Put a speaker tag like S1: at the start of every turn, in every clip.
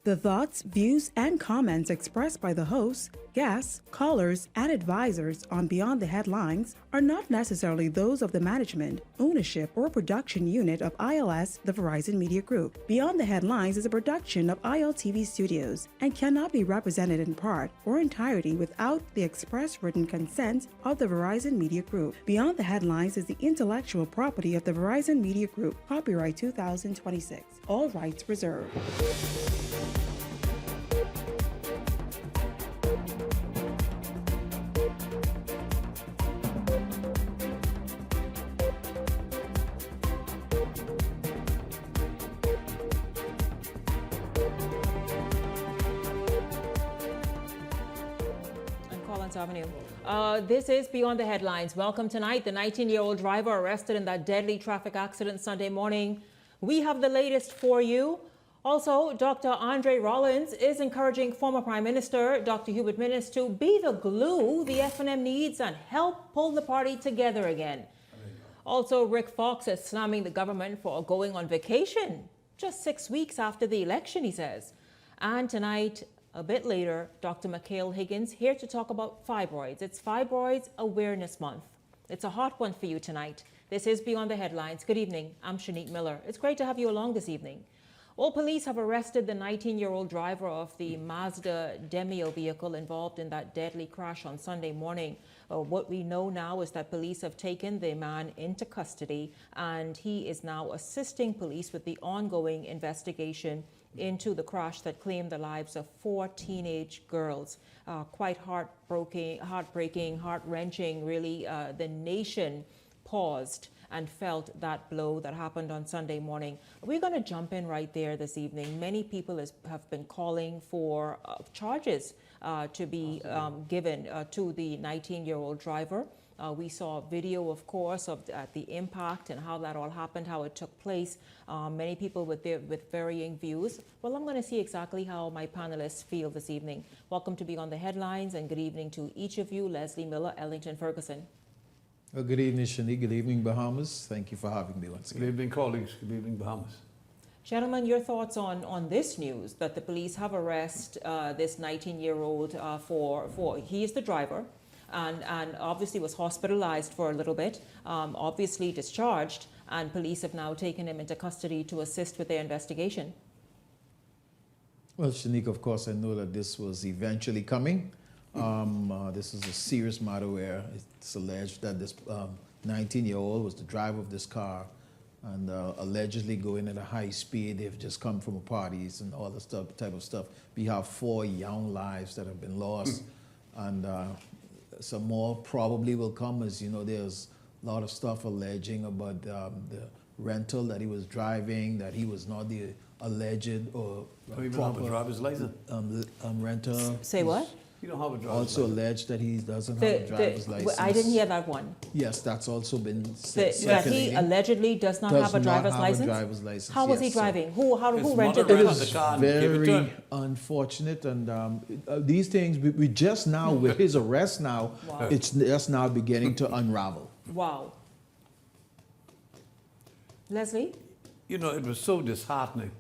S1: The thoughts, views, and comments expressed by the hosts, guests, callers, and advisors on Beyond the Headlines are not necessarily those of the management, ownership, or production unit of ILS, the Verizon Media Group. Beyond the Headlines is a production of ILTV Studios and cannot be represented in part or entirety without the express written consent of the Verizon Media Group. Beyond the Headlines is the intellectual property of the Verizon Media Group. Copyright 2026. All rights reserved.
S2: Avenue. This is Beyond the Headlines. Welcome tonight. The 19-year-old driver arrested in that deadly traffic accident Sunday morning. We have the latest for you. Also, Dr. Andre Rollins is encouraging former Prime Minister Dr. Hubert Minnis to be the glue the FNM needs and help pull the party together again. Also, Rick Fox is slamming the government for going on vacation just 6 weeks after the election, he says. And tonight, a bit later, Dr. Mikhail Higgins here to talk about fibroids. It's Fibroids Awareness Month. It's a hot one for you tonight. This is Beyond the Headlines. Good evening. I'm Shanique Miller. It's great to have you along this evening. Well, police have arrested the 19-year-old driver of the Mazda Demio vehicle involved in that deadly crash on Sunday morning. What we know now is that police have taken the man into custody, and he is now assisting police with the ongoing investigation into the crash that claimed the lives of 4 teenage girls. Quite heartbreaking, heart-wrenching, really. The nation paused and felt that blow that happened on Sunday morning. We're going to jump in right there this evening. Many people have been calling for charges to be given to the 19-year-old driver. We saw a video, of course, of the impact and how that all happened, how it took place. Many people with varying views. Well, I'm going to see exactly how my panelists feel this evening. Welcome to Beyond the Headlines, and good evening to each of you. Leslie Miller, Ellington Ferguson.
S3: Well, good evening, Shanique. Good evening, Bahamas. Thank you for having me once again.
S4: Good evening, colleagues. Good evening, Bahamas.
S2: Gentlemen, your thoughts on this news that the police have arrested this 19-year-old for he is the driver, and obviously was hospitalized for a little bit, obviously discharged, and police have now taken him into custody to assist with their investigation.
S3: Well, Shanique, of course, I know that this was eventually coming. This is a serious matter where it's alleged that this 19-year-old was the driver of this car and allegedly going at a high speed. They've just come from parties and all this type of stuff. We have 4 young lives that have been lost, and some more probably will come. As you know, there's a lot of stuff alleging about the rental that he was driving, that he was not the alleged or
S4: Don't even have a driver's license.
S3: renter.
S2: Say what?
S4: You don't have a driver's
S3: Also
S4: license.
S3: alleged that he doesn't have a driver's license.
S2: I didn't hear that one.
S3: Yes, that's also been said.
S2: That he allegedly does not have a driver's license? How was he driving? Who rented
S4: mother
S2: the
S4: rented
S2: car?
S4: the car. Give it to
S3: Very
S4: him.
S3: unfortunate, and these things we just now with his arrest now,
S2: Wow.
S3: it's just now beginning to unravel.
S2: Wow. Leslie?
S4: You know, it was so disheartening.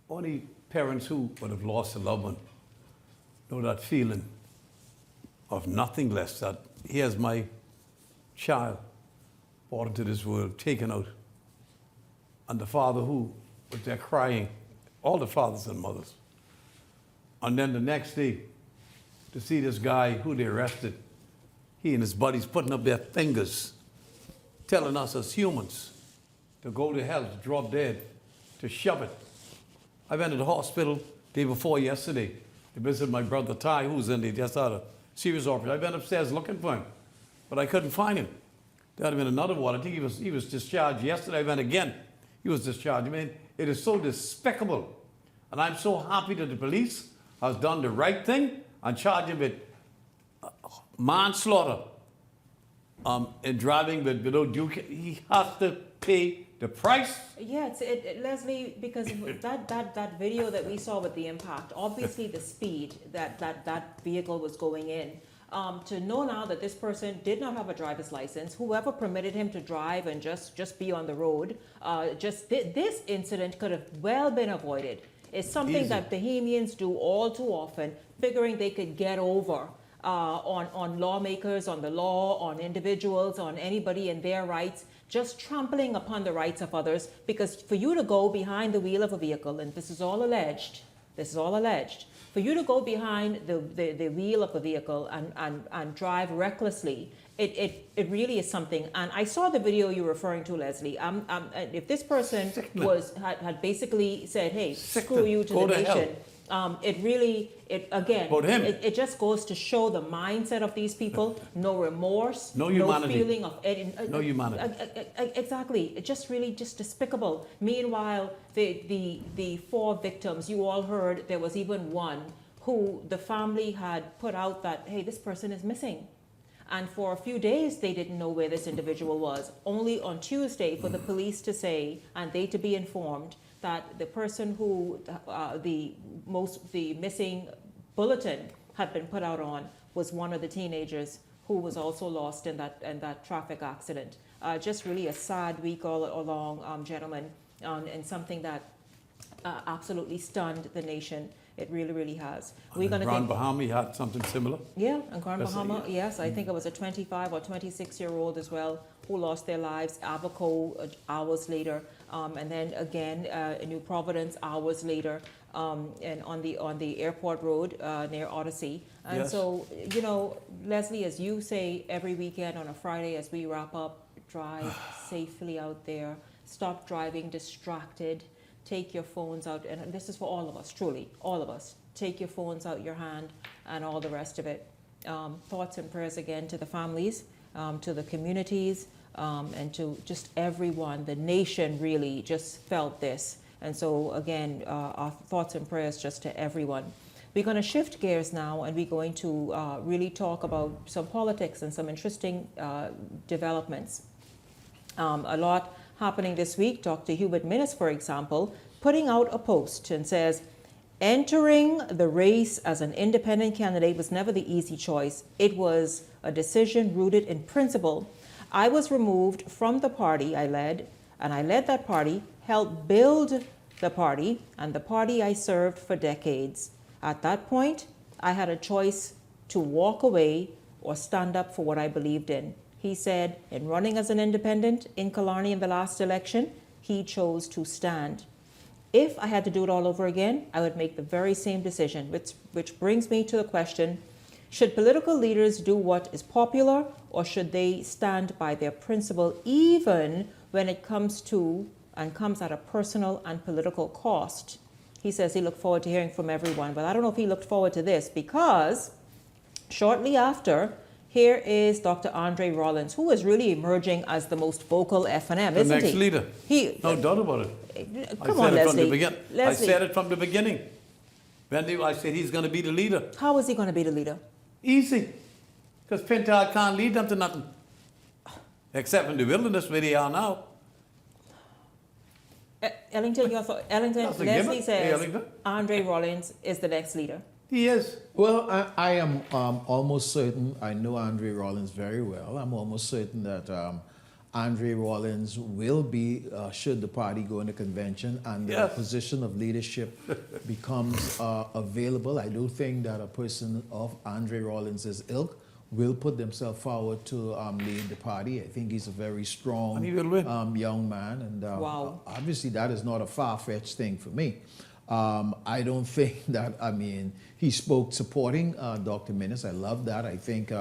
S4: Only parents who would have lost a loved one know that feeling of nothing less, that here's my child brought into this world, taken out. And the father who was there crying, all the fathers and mothers. And then the next day, to see this guy who they arrested, he and his buddies putting up their fingers, telling us as humans to go to hell, to drop dead, to shove it. I went to the hospital day before yesterday to visit my brother Ty, who's in there, just had a serious operation. I went upstairs looking for him, but I couldn't find him. There had been another one. I think he was discharged yesterday. I went again. He was discharged. I mean, it is so despicable. And I'm so happy that the police has done the right thing and charged him with manslaughter in driving without due care. He has to pay the price.
S2: Yeah, Leslie, because that video that we saw with the impact, obviously the speed that vehicle was going in, to know now that this person did not have a driver's license, whoever permitted him to drive and just be on the road, this incident could have well been avoided is something
S4: Easy.
S2: that Bahamians do all too often, figuring they could get over on lawmakers, on the law, on individuals, on anybody and their rights, just trampling upon the rights of others. Because for you to go behind the wheel of a vehicle, and this is all alleged, for you to go behind the wheel of a vehicle and drive recklessly, it really is something. And I saw the video you're referring to, Leslie. If this person had basically said, hey, screw you to
S4: Go
S2: the
S4: to hell.
S2: nation, it just goes to show the mindset of these people. No remorse,
S4: No humanity.
S2: feeling of
S4: No humanity.
S2: Exactly. It's just really just despicable. Meanwhile, the 4 victims, you all heard there was even one who the family had put out that, hey, this person is missing. And for a few days, they didn't know where this individual was. Only on Tuesday for the police to say, and they to be informed, that the person who the missing bulletin had been put out on was one of the teenagers who was also lost in that traffic accident. Just really a sad week all along, gentlemen, and something that absolutely stunned the nation. It really, really has. We're going to
S4: Grand Bahama had something similar.
S2: yeah, and Grand
S4: That's
S2: Bahama, yes, I think it was a 25 or 26-year-old as well who lost their lives. Abaco hours later, and then again New Providence hours later, and on the airport road near Odyssey. And
S4: Yes.
S2: so, you know, Leslie, as you say every weekend on a Friday as we wrap up, drive safely out there. Stop driving distracted. Take your phones out, and this is for all of us, truly, all of us. Take your phones out your hand and all the rest of it. Thoughts and prayers again to the families, to the communities, and to just everyone. The nation really just felt this. And so again, our thoughts and prayers just to everyone. We're going to shift gears now, and we're going to really talk about some politics and some interesting developments. A lot happening this week. Dr. Hubert Minnis, for example, putting out a post and says, entering the race as an independent candidate was never the easy choice. It was a decision rooted in principle. I was removed from the party I led, and I led that party, helped build the party, and the party I served for decades. At that point, I had a choice to walk away or stand up for what I believed in. He said, in running as an independent in Killarney in the last election, he chose to stand. If I had to do it all over again, I would make the very same decision, which brings me to the question, should political leaders do what is popular, or should they stand by their principle even when it comes at a personal and political cost? He says he looked forward to hearing from everyone, but I don't know if he looked forward to this, because shortly after, here is Dr. Andre Rollins, who is really emerging as the most vocal F&M, isn't he?
S4: The next leader. No doubt about it.
S2: Come on, Leslie.
S4: I said it from the beginning. I said he's going to be the leader.
S2: How is he going to be the leader?
S4: Easy. Because Pentad can't lead them to nothing. Except in the wilderness where they are now.
S2: Ellington,
S4: That's a
S2: Leslie
S4: given.
S2: says
S4: Ellington.
S2: Andre Rollins is the next leader.
S4: He is.
S3: Well, I am almost certain, I know Andre Rollins very well. I'm almost certain that Andre Rollins will be, should the party go into convention and the
S4: Yes.
S3: position of leadership becomes available. I do think that a person of Andre Rollins' ilk will put themselves forward to lead the party. I think he's a very strong
S4: And he will win.
S3: young man. And
S2: Wow.
S3: obviously that is not a far-fetched thing for me. I don't think that, he spoke supporting Dr. Minnis. I love that. I think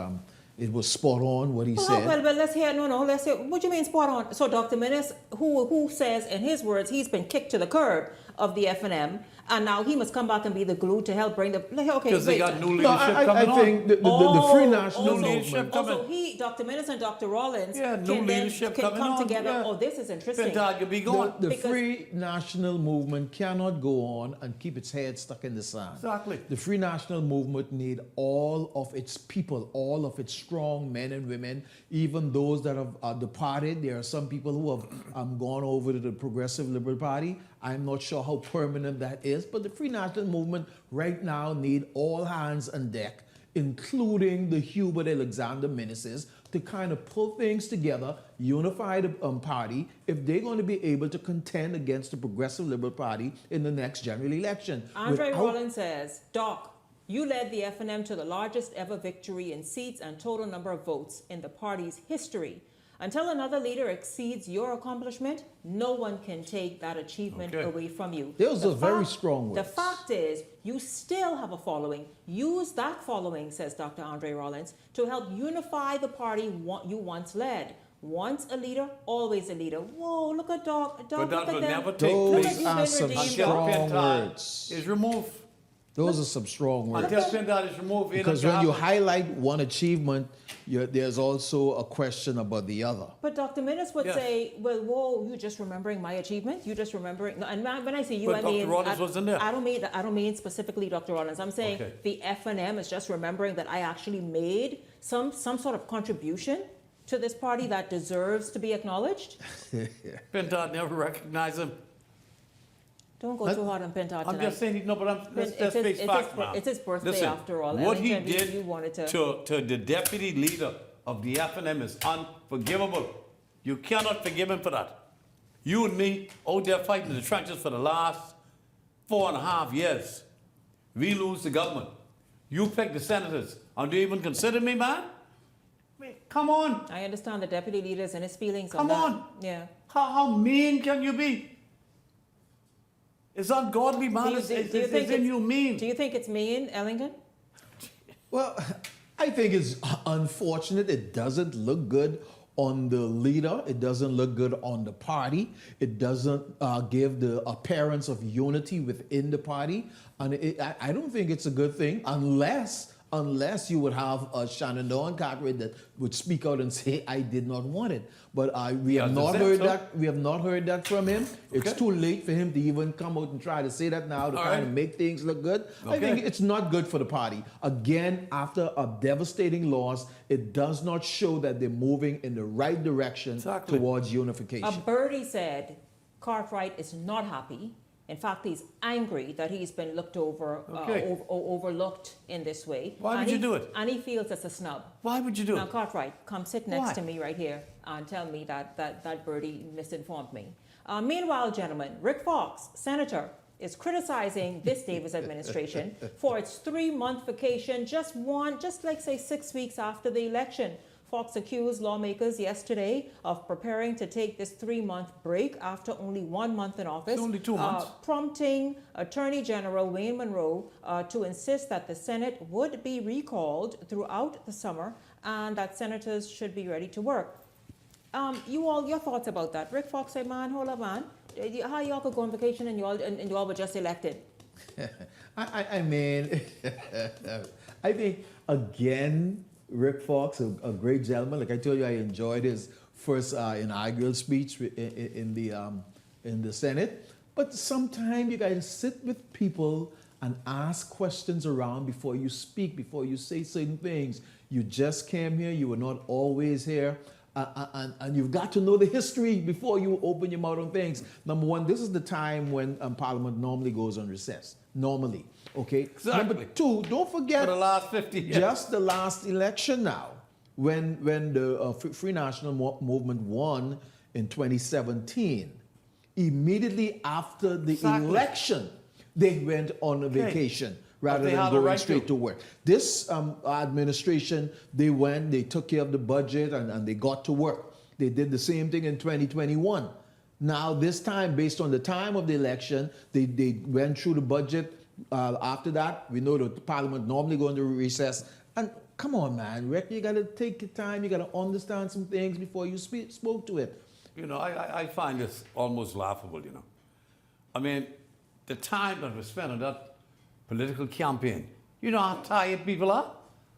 S3: it was spot on what he said.
S2: Well, let's hear, let's hear, what do you mean spot on? So Dr. Minnis, who says, in his words, he's been kicked to the curb of the F&M, and now he must come back and be the glue to help bring the, okay,
S4: Because they got new leadership
S3: I
S4: coming
S3: think
S4: on.
S3: the Free National
S4: leadership
S3: Movement.
S4: coming.
S2: Also, Dr. Minnis and Dr. Rollins
S4: Yeah, new
S2: can then
S4: leadership
S2: can
S4: coming
S2: come
S4: on,
S2: together.
S4: yeah.
S2: Oh, this is interesting.
S4: Pentad could be going.
S3: The
S2: Because-
S3: Free National Movement cannot go on and keep its head stuck in the sand.
S4: Exactly.
S3: The Free National Movement need all of its people, all of its strong men and women, even those that have departed. There are some people who have gone over to the Progressive Liberal Party. I'm not sure how permanent that is, but the Free National Movement right now need all hands on deck, including the Hubert Alexander Minnis's, to kind of pull things together, unify the party, if they're going to be able to contend against the Progressive Liberal Party in the next general election.
S2: Andre Rollins says, Doc, you led the FNM to the largest ever victory in seats and total number of votes in the party's history. Until another leader exceeds your accomplishment, no one can take that achievement away from you.
S3: Those are very strong words.
S2: The fact is, you still have a following. Use that following, says Dr. Andre Rollins, to help unify the party you once led. Once a leader, always a leader. Whoa, look at Doc.
S4: But that will never take
S3: Those
S4: place
S3: are some
S4: until
S3: strong
S4: Pintard
S3: words.
S4: is removed.
S3: Those are some strong words.
S4: Until Pintard is removed.
S3: Because when you highlight one achievement, there's also a question about the other.
S2: But Dr. Minnis would say, well, whoa, you just remembering my achievement? You just remembering, no, and when I say you,
S4: But
S2: I mean,
S4: Dr. Rollins wasn't there.
S2: I don't mean specifically Dr. Rollins. I'm saying the FNM is just remembering that I actually made some sort of contribution to this party that deserves to be acknowledged.
S4: Pintard never recognized him.
S2: Don't go too hard on Pintard tonight.
S4: I'm just saying, no, but let's face facts, man.
S2: It's his birthday after all.
S4: What he
S2: Ellington,
S4: did
S2: you wanted
S4: to the deputy leader of the FNM is unforgivable. You cannot forgive him for that. You and me out there fighting in the trenches for the last 4.5 years. We lose the government. You pick the senators. And do you even consider me, man? Come on.
S2: I understand the deputy leader's and his feelings
S4: Come
S2: on that.
S4: on.
S2: Yeah.
S4: How mean can you be? It's ungodly, man. It's inhumane.
S2: Do you think it's mean, Ellington?
S3: Well, I think it's unfortunate. It doesn't look good on the leader. It doesn't look good on the party. It doesn't give the appearance of unity within the party. And I don't think it's a good thing unless you would have a Shenandoah Cartwright that would speak out and say, I did not want it. But we have not heard that. We have not heard that from him. It's too late for him to even come out and try to say that now to kind of make things look good. I think it's not good for the party. Again, after a devastating loss, it does not show that they're moving in the right direction towards unification.
S2: A birdie said Cartwright is not happy. In fact, he's angry that he's been looked over, overlooked in this way.
S4: Why would you do it?
S2: And he feels it's a snub.
S4: Why would you do it?
S2: Now, Cartwright, come sit next to me right here and tell me that birdie misinformed me. Meanwhile, gentlemen, Rick Fox, senator, is criticizing this Davis administration for its 3-month vacation, just like say 6 weeks after the election. Fox accused lawmakers yesterday of preparing to take this 3-month break after only 1 month in office.
S4: It's only 2 months.
S2: Prompting Attorney General Wayne Monroe to insist that the Senate would be recalled throughout the summer and that senators should be ready to work. Your thoughts about that? Rick Fox said, man, hold up, man. How y'all could go on vacation and y'all were just elected?
S3: I mean, I think, again, Rick Fox, a great gentleman. Like I told you, I enjoyed his first inaugural speech in the Senate. But sometimes you got to sit with people and ask questions around before you speak, before you say certain things. You just came here. You were not always here. And you've got to know the history before you open your mouth on things. Number one, this is the time when Parliament normally goes on recess. Normally. Okay?
S4: Exactly.
S3: Number two, don't forget...
S4: For the last 50 years.
S3: Just the last election now, when the Free National Movement won in 2017, immediately after the election, they went on a vacation rather than going straight to work. This administration, they took care of the budget and they got to work. They did the same thing in 2021. Now, this time, based on the time of the election, they went through the budget. After that, we know that the Parliament normally go into recess. And come on, man, Rick, you got to take your time. You got to understand some things before you spoke to it.
S4: You know, I find this almost laughable, you know. I mean, the time that was spent on that political campaign, you know how tired people are?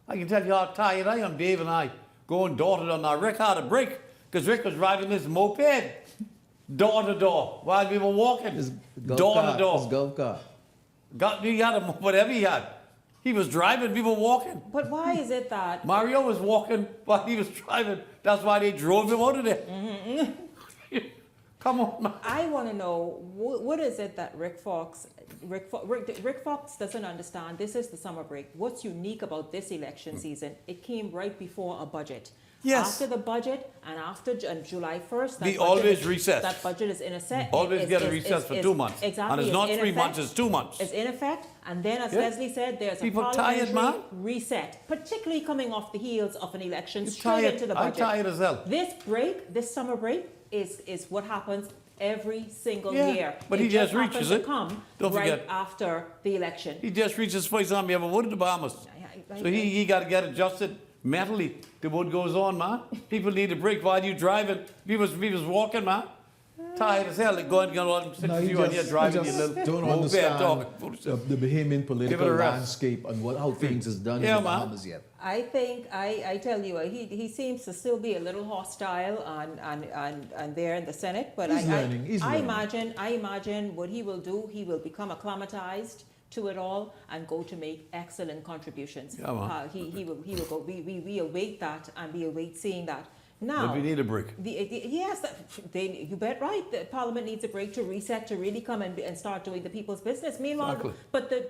S4: I can tell you how tired I am, Dave and I, going door to door. Now, Rick had a break because Rick was riding this moped door to door while we were walking. Door to door.
S3: His golf cart.
S4: He had whatever he had. He was driving, we were walking.
S2: But why is it that...
S4: Mario was walking while he was driving. That's why they drove him out of there. Mm-hmm. Come on, man.
S2: I want to know, what is it that Rick Fox Rick Fox doesn't understand. This is the summer break. What's unique about this election season? It came right before a budget.
S4: Yes.
S2: After the budget and after July 1st,
S4: We always recess.
S2: That budget is in effect.
S4: Always get a recess for 2 months.
S2: Exactly.
S4: And it's not 3 months, it's 2 months.
S2: It's in effect. And then, as
S4: Yeah.
S2: Leslie said, there's
S4: People
S2: a
S4: tired,
S2: parliamentary
S4: man.
S2: reset, particularly coming off the heels of an election,
S4: You're
S2: straight
S4: tired.
S2: into the
S4: I'm
S2: budget.
S4: tired as hell.
S2: This summer break is what happens every single
S4: Yeah,
S2: year.
S4: but
S2: it
S4: he just
S2: happens
S4: reaches
S2: to
S4: it.
S2: come
S4: Don't
S2: right
S4: forget.
S2: after the election.
S4: He just reached his first time he ever voted the Bahamas. So he got to get adjusted mentally to what goes on, man. People need a break while you driving. We was walking, man. Tired as hell. Going on
S3: No, you
S4: and you're driving your
S3: just
S4: little
S3: don't
S4: moped
S3: understand
S4: talking.
S3: the Bahamian political
S4: Give it a rest.
S3: landscape and how things is done
S4: Yeah,
S3: in the
S4: man.
S3: Bahamas yet.
S2: I think I tell you, he seems to still be a little hostile and there in the Senate. But
S3: He's learning. He's
S2: I
S3: learning.
S2: imagine what he will do. He will become acclimatized to it all and go to make excellent contributions.
S4: Yeah, man.
S2: He will go. We await that, and we await seeing that. Now,
S4: But we need a break.
S2: Yes, you bet right. The Parliament needs a break to reset, to really come and start doing the people's business. Meanwhile,
S4: Exactly.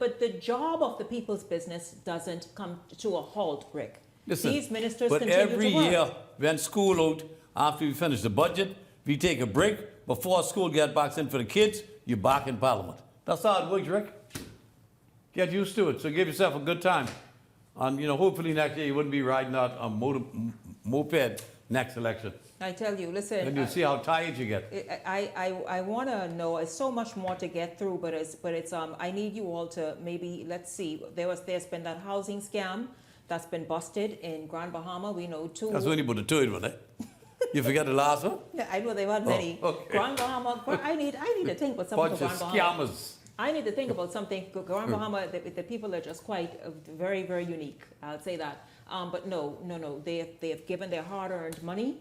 S2: but the job of the people's business doesn't come to a halt, Rick.
S4: Listen,
S2: These ministers
S4: but
S2: continue
S4: every
S2: to work.
S4: year when school out, after we finish the budget, we take a break. Before school get back in for the kids, you're back in Parliament. That's how it works, Rick. Get used to it. So give yourself a good time. And, hopefully next year you wouldn't be riding out a moped next election.
S2: I tell you, listen.
S4: And you'll see how tired you get.
S2: I want to know. It's so much more to get through, but it's I need you all to maybe let's see. There's been that housing scam that's been busted in Grand Bahama. We know two.
S4: That's only but the third one, eh? You forget the last one?
S2: Yeah, I know there weren't many.
S4: okay.
S2: Grand Bahama. I need to think about something
S4: Bunch
S2: for
S4: of
S2: Grand Bahama.
S4: scammers.
S2: I need to think about something. Grand Bahama, the people are just quite very, very unique. I'll say that. But no. They have given their hard-earned money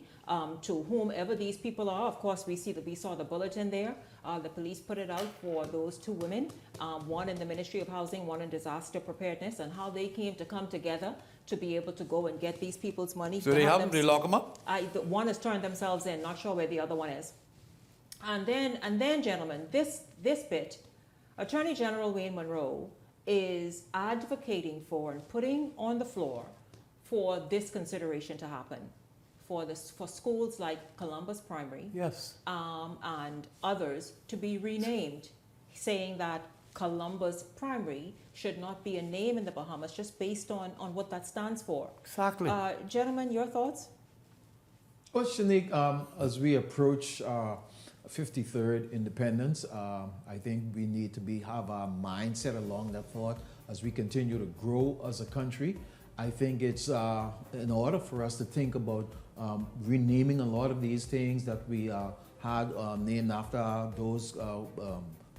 S2: to whomever these people are. Of course, we saw the bulletin there. The police put it out for those two women, one in the Ministry of Housing, one in Disaster Preparedness, and how they came to come together to be able to go and get these people's money.
S4: So they haven't, they lock them up?
S2: One has turned themselves in. Not sure where the other one is. And then, gentlemen, this bit. Attorney General Wayne Monroe is advocating for and putting on the floor for this consideration to happen for schools like Columbus Primary,
S4: Yes.
S2: and others to be renamed, saying that Columbus Primary should not be a name in the Bahamas just based on what that stands for.
S4: Exactly.
S2: Gentlemen, your thoughts?
S3: Well, Shanique, as we approach 53rd independence, I think we need to have our mindset along that thought as we continue to grow as a country. I think it's in order for us to think about renaming a lot of these things that we had named after those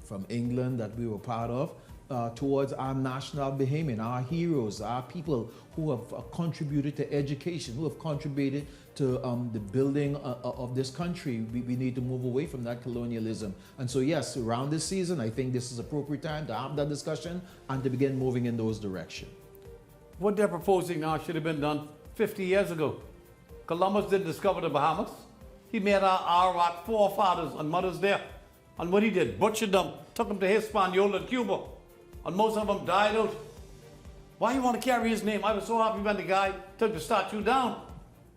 S3: from England that we were part of, towards our national Bahamian, our heroes, our people who have contributed to education, who have contributed to the building of this country. We need to move away from that colonialism. And so yes, around this season, I think this is appropriate time to have that discussion and to begin moving in those directions.
S4: What they're proposing now should have been done 50 years ago. Columbus didn't discover the Bahamas. He made our forefathers and mothers there. And what he did, butchered them, took them to Hispaniola and Cuba. And most of them died out. Why you want to carry his name? I was so happy when the guy took the statue down.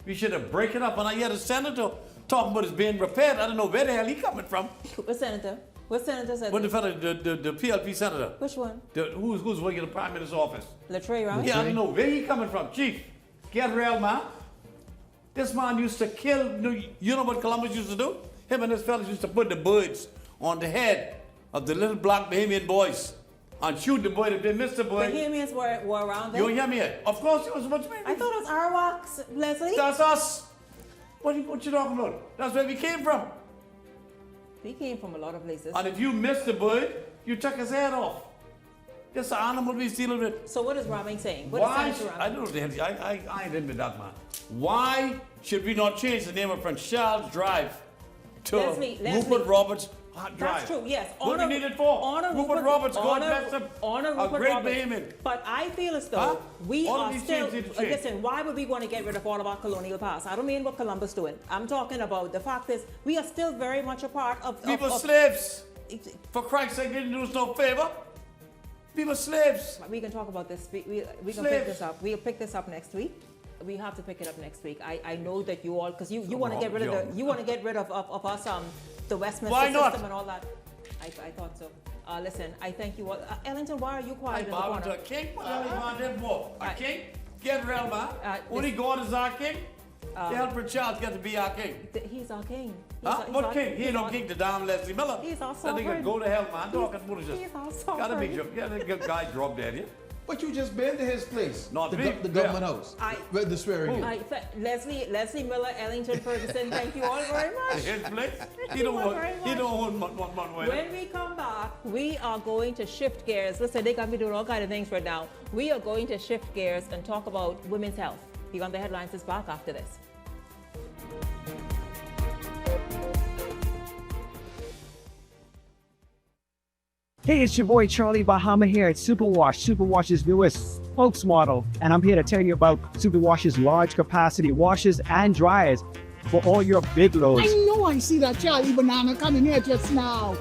S4: We should have break it up. And I hear the senator talking about it being repaired. I don't know where the hell he coming from.
S2: What senator? What senator said
S4: What the
S2: this?
S4: fellow, the PLP senator?
S2: Which one?
S4: Who's working in the Prime Minister's office?
S2: Latrey, right?
S4: Yeah, I don't know where he coming from. Chief, get real, man. This man used to kill. You know what Columbus used to do? Him and his fellas used to put the birds on the head of the little black Bahamian boys and shoot the boy if they missed the boy.
S2: Bahamians were around there.
S4: You hear me? Of course, it was much
S2: I thought it was Arawaks, Leslie.
S4: That's us. What you talking about? That's where we came from.
S2: We came from a lot of places.
S4: And if you missed the bird, you took his head off. That's the animal we're dealing with.
S2: So what is Raming saying? What
S4: Why?
S2: is Senator Raming?
S4: I don't know what the hell. I ain't in with that, man. Why should we not change the name of Prince Charles Drive to
S2: Leslie.
S4: Rupert Roberts Drive?
S2: That's true, yes.
S4: What do we need it for? Rupert Roberts, God bless him. A great Bahamian.
S2: But I feel as though
S4: Huh?
S2: we
S4: All of
S2: are
S4: these
S2: still...
S4: things need to change.
S2: Listen, why would we want to get rid of all of our colonial past? I don't mean what Columbus doing. I'm talking about the fact is we are still very much a part of...
S4: We were slaves. For Christ's sake, didn't do us no favor. We were slaves.
S2: We can talk about this. We can
S4: Slaves.
S2: pick this up. We'll pick this up next week. We have to pick it up next week. I know that you all, because you want to get rid of you want to get rid of us the Westminster
S4: Why not?
S2: system and all that. I thought so. Listen, I thank you all. Ellington, why are you quiet in the
S4: I bow to
S2: corner?
S4: a king. What the hell you want them for? A king? Get real, man. Only
S2: this-
S4: God is our king. The helper child get to be our king.
S2: He's our king.
S4: What king? He ain't no king to damn Leslie Miller.
S2: He's our
S4: That
S2: sovereign.
S4: nigga go to hell, man. Talking foolishness.
S2: He's our
S4: Gotta be
S2: sovereign.
S4: joking. Yeah, that guy dropped dead, yeah?
S3: But you just been to his place.
S4: Not
S3: the,
S4: me.
S3: the government house. With the swearing in.
S2: Leslie Miller, Ellington Ferguson, thank you all very much.
S4: His place?
S2: Thank
S4: He
S2: you
S4: don't
S2: all
S4: want,
S2: very
S4: he
S2: much.
S4: don't want one way.
S2: When we come back, we are going to shift gears. Listen, they got me doing all kinds of things right now. We are going to shift gears and talk about women's health. Beyond the Headlines is back after this.
S5: Hey, it's your boy Charlie Bahama here at Superwash, Superwash's newest spokes model. And I'm here to tell you about Superwash's large capacity washers and dryers for all your big loads.
S6: I know I see that Charlie Banana coming here just now.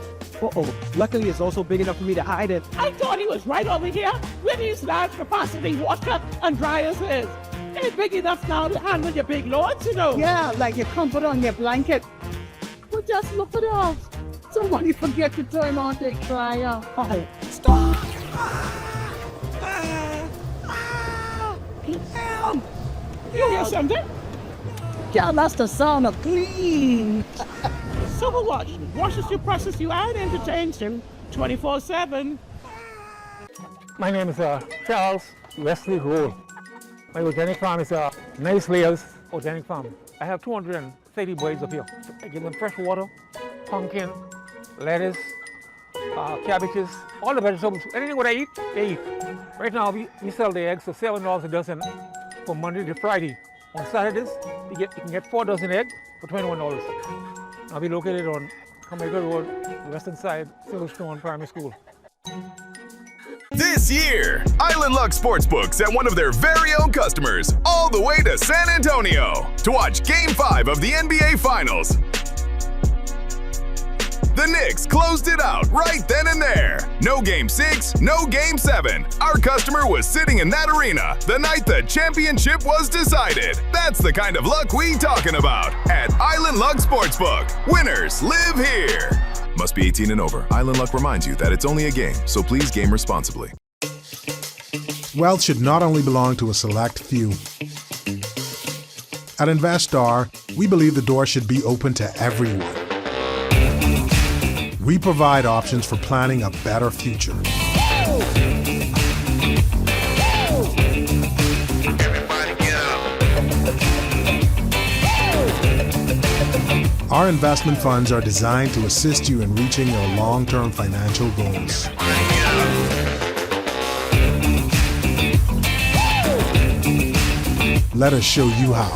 S5: Luckily, it's also big enough for me to hide it.
S6: I thought he was right over here where these large capacity washer and dryers is. They're big enough now to handle your big loads, you know. Yeah, like your comfort on your blanket. But just look at us. Somebody forget to turn on the dryer. Oh, stop! Damn. You hear something? Yeah, that's the sound of clean. Superwash washes you, presses you, and entertains you 24/7.
S7: My name is Charles Wesley Roll. My organic farm is Nice Layers Organic Farm. I have 230 boys up here. I give them fresh water, pumpkin, lettuce, cabbages, all the vegetables. Anything what I eat, they eat. Right now, we sell the eggs for $7 a dozen from Monday to Friday. On Saturdays, you can get 4 dozen eggs for $21. I'll be located on Jamaica Road, western side, Silverstone Primary School.
S8: This year, Island Luck Sportsbook sent one of their very own customers all the way to San Antonio to watch Game 5 of the NBA Finals. The Knicks closed it out right then and there. No Game 6, no Game 7. Our customer was sitting in that arena the night the championship was decided. That's the kind of luck we talking about at Island Luck Sportsbook. Winners live here. Must be 18 and over. Island Luck reminds you that it's only a game, so please game responsibly.
S9: Wealth should not only belong to a select few. At InvestStar, we believe the door should be open to everyone. We provide options for planning a better future. Our investment funds are designed to assist you in reaching your long-term financial goals. Let us show you how.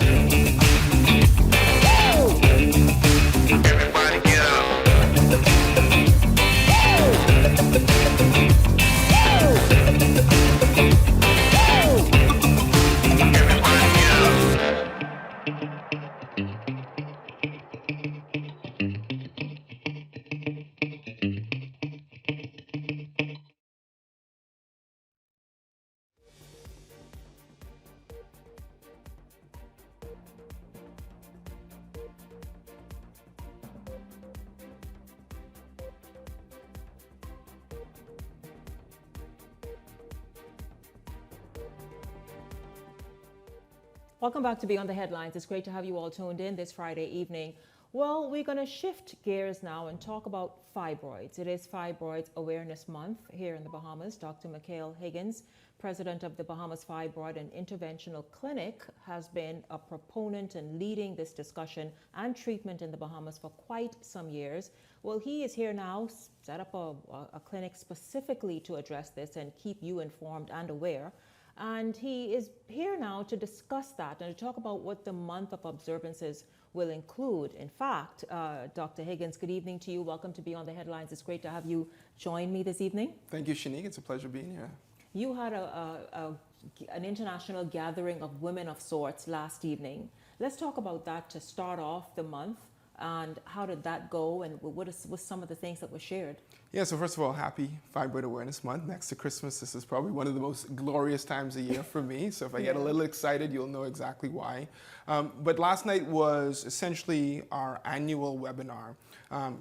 S2: Welcome back to Beyond the Headlines. It's great to have you all tuned in this Friday evening. Well, we're going to shift gears now and talk about fibroids. It is Fibroids Awareness Month here in the Bahamas. Dr. Mikhail Higgins, president of the Bahamas Fibroid and Interventional Clinic, has been a proponent and leading this discussion and treatment in the Bahamas for quite some years. Well, he is here now, set up a clinic specifically to address this and keep you informed and aware. And he is here now to discuss that and to talk about what the month of observances will include. In fact, Dr. Higgins, good evening to you. Welcome to Beyond the Headlines. It's great to have you join me this evening.
S10: Thank you, Shanique. It's a pleasure being here.
S2: You had an international gathering of women of sorts last evening. Let's talk about that to start off the month. And how did that go? And what was some of the things that were shared?
S10: Yeah, so first of all, happy Fibroid Awareness Month. Next to Christmas, this is probably one of the most glorious times of year for me. So if I get a little excited, you'll know exactly why. But last night was essentially our annual webinar.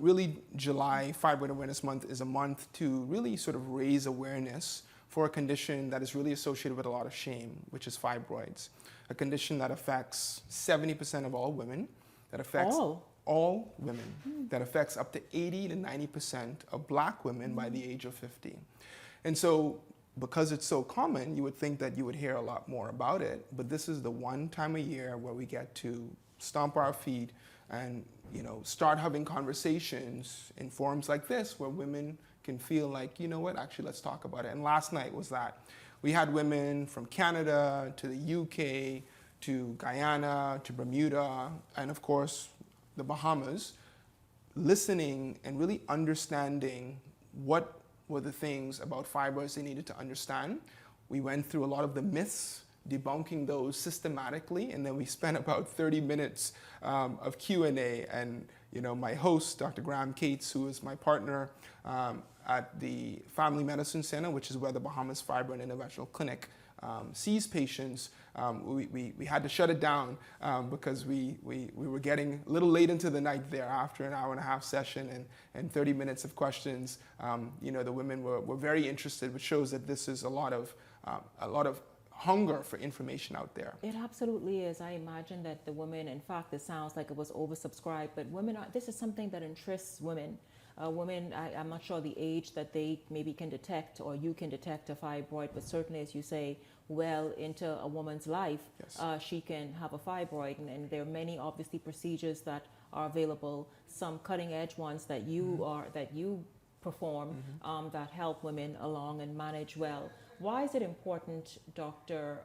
S10: Really, July Fibroid Awareness Month is a month to really sort of raise awareness for a condition that is really associated with a lot of shame, which is fibroids. A condition that affects 70% of all women, that affects all women, that affects up to 80 to 90% of Black women by the age of 50. And so, because it's so common, you would think that you would hear a lot more about it, but this is the one time a year where we get to stomp our feet and start having conversations in forums like this where women can feel like, you know what, actually let's talk about it. And last night was that. We had women from Canada to the UK to Guyana to Bermuda and of course the Bahamas, listening and really understanding what were the things about fibroids they needed to understand. We went through a lot of the myths, debunking those systematically, and then we spent about 30 minutes of Q&A. And my host, Dr. Graham Cates, who is my partner at the Family Medicine Center, which is where the Bahamas Fibroid Interventional Clinic sees patients, we had to shut it down because we were getting a little late into the night there after an hour and a half session and 30 minutes of questions. The women were very interested, which shows that this is a lot of hunger for information out there.
S2: It absolutely is. I imagine that the women, in fact, it sounds like it was oversubscribed, but this is something that interests women. Women, I'm not sure the age that they maybe can detect or you can detect a fibroid, but certainly, as you say, well into a woman's life, yes. She can have a fibroid, and there are many, obviously, procedures that are available. Some cutting-edge ones that you perform that help women along and manage well. Why is it important, Doctor,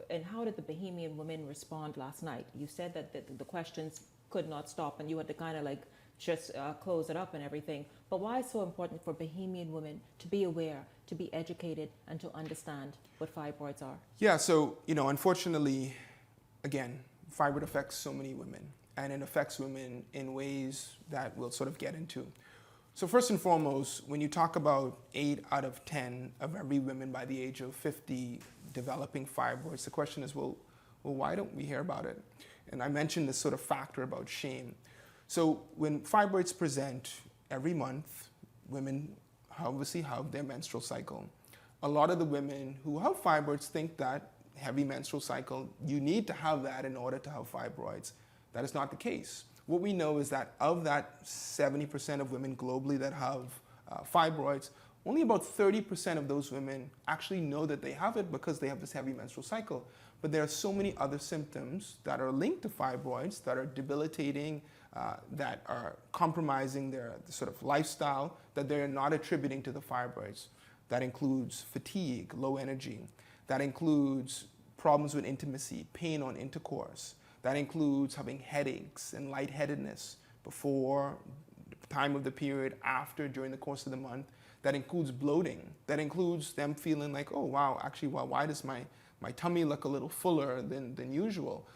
S2: and how did the Bahamian women respond last night? You said that the questions could not stop, and you had to kind of just close it up and everything. But why is it so important for Bahamian women to be aware, to be educated, and to understand what fibroids are?
S10: Yeah, so, unfortunately, again, fibroid affects so many women, and it affects women in ways that we'll sort of get into. So first and foremost, when you talk about 8 out of 10 of every woman by the age of 50 developing fibroids, the question is, well, why don't we hear about it? And I mentioned this sort of factor about shame. So when fibroids present every month, women obviously have their menstrual cycle. A lot of the women who have fibroids think that heavy menstrual cycle, you need to have that in order to have fibroids. That is not the case. What we know is that of that 70% of women globally that have fibroids, only about 30% of those women actually know that they have it because they have this heavy menstrual cycle. But there are so many other symptoms that are linked to fibroids that are debilitating, that are compromising their sort of lifestyle, that they're not attributing to the fibroids. That includes fatigue, low energy. That includes problems with intimacy, pain on intercourse. That includes having headaches and lightheadedness before, the time of the period, after, during the course of the month. That includes bloating. That includes them feeling like, oh wow, actually, why does my tummy look a little fuller than usual?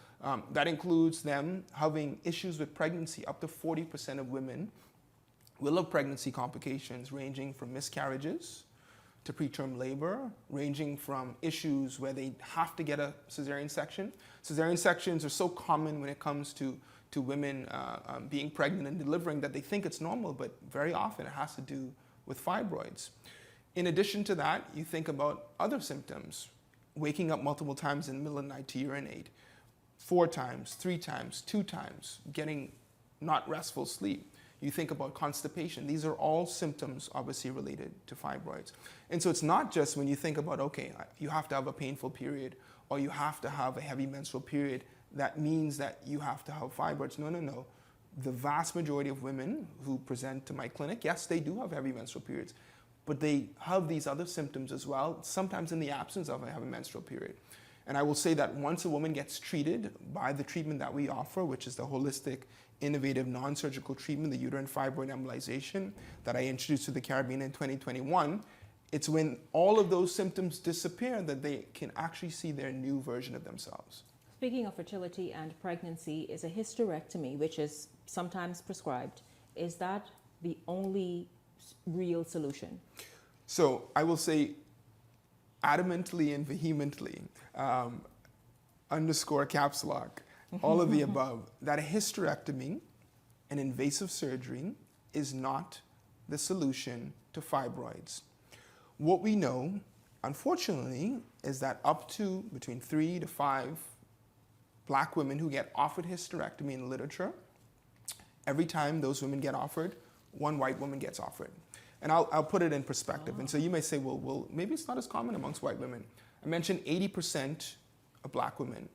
S10: That includes them having issues with pregnancy. Up to 40% of women will have pregnancy complications ranging from miscarriages to preterm labor, ranging from issues where they have to get a cesarean section. Cesarean sections are so common when it comes to women being pregnant and delivering that they think it's normal, but very often it has to do with fibroids. In addition to that, you think about other symptoms. Waking up multiple times in the middle of the night to urinate, 4 times, 3 times, 2 times, getting not restful sleep. You think about constipation. These are all symptoms obviously related to fibroids. And so it's not just when you think about, okay, you have to have a painful period or you have to have a heavy menstrual period, that means that you have to have fibroids. No. The vast majority of women who present to my clinic, yes, they do have heavy menstrual periods, but they have these other symptoms as well, sometimes in the absence of a heavy menstrual period. And I will say that once a woman gets treated by the treatment that we offer, which is the holistic, innovative, non-surgical treatment, the uterine fibroid embolization that I introduced to the Caribbean in 2021, it's when all of those symptoms disappear that they can actually see their new version of themselves.
S2: Speaking of fertility and pregnancy, is a hysterectomy, which is sometimes prescribed. Is that the only real solution?
S10: So I will say adamantly and vehemently, underscore caps lock, all of the above, that a hysterectomy, an invasive surgery, is not the solution to fibroids. What we know, unfortunately, is that up to between 3 to 5 black women who get offered hysterectomy in the literature, every time those women get offered, one white woman gets offered. And I'll put it in perspective. And so you may say, well, maybe it's not as common amongst white women. I mentioned 80% of black women.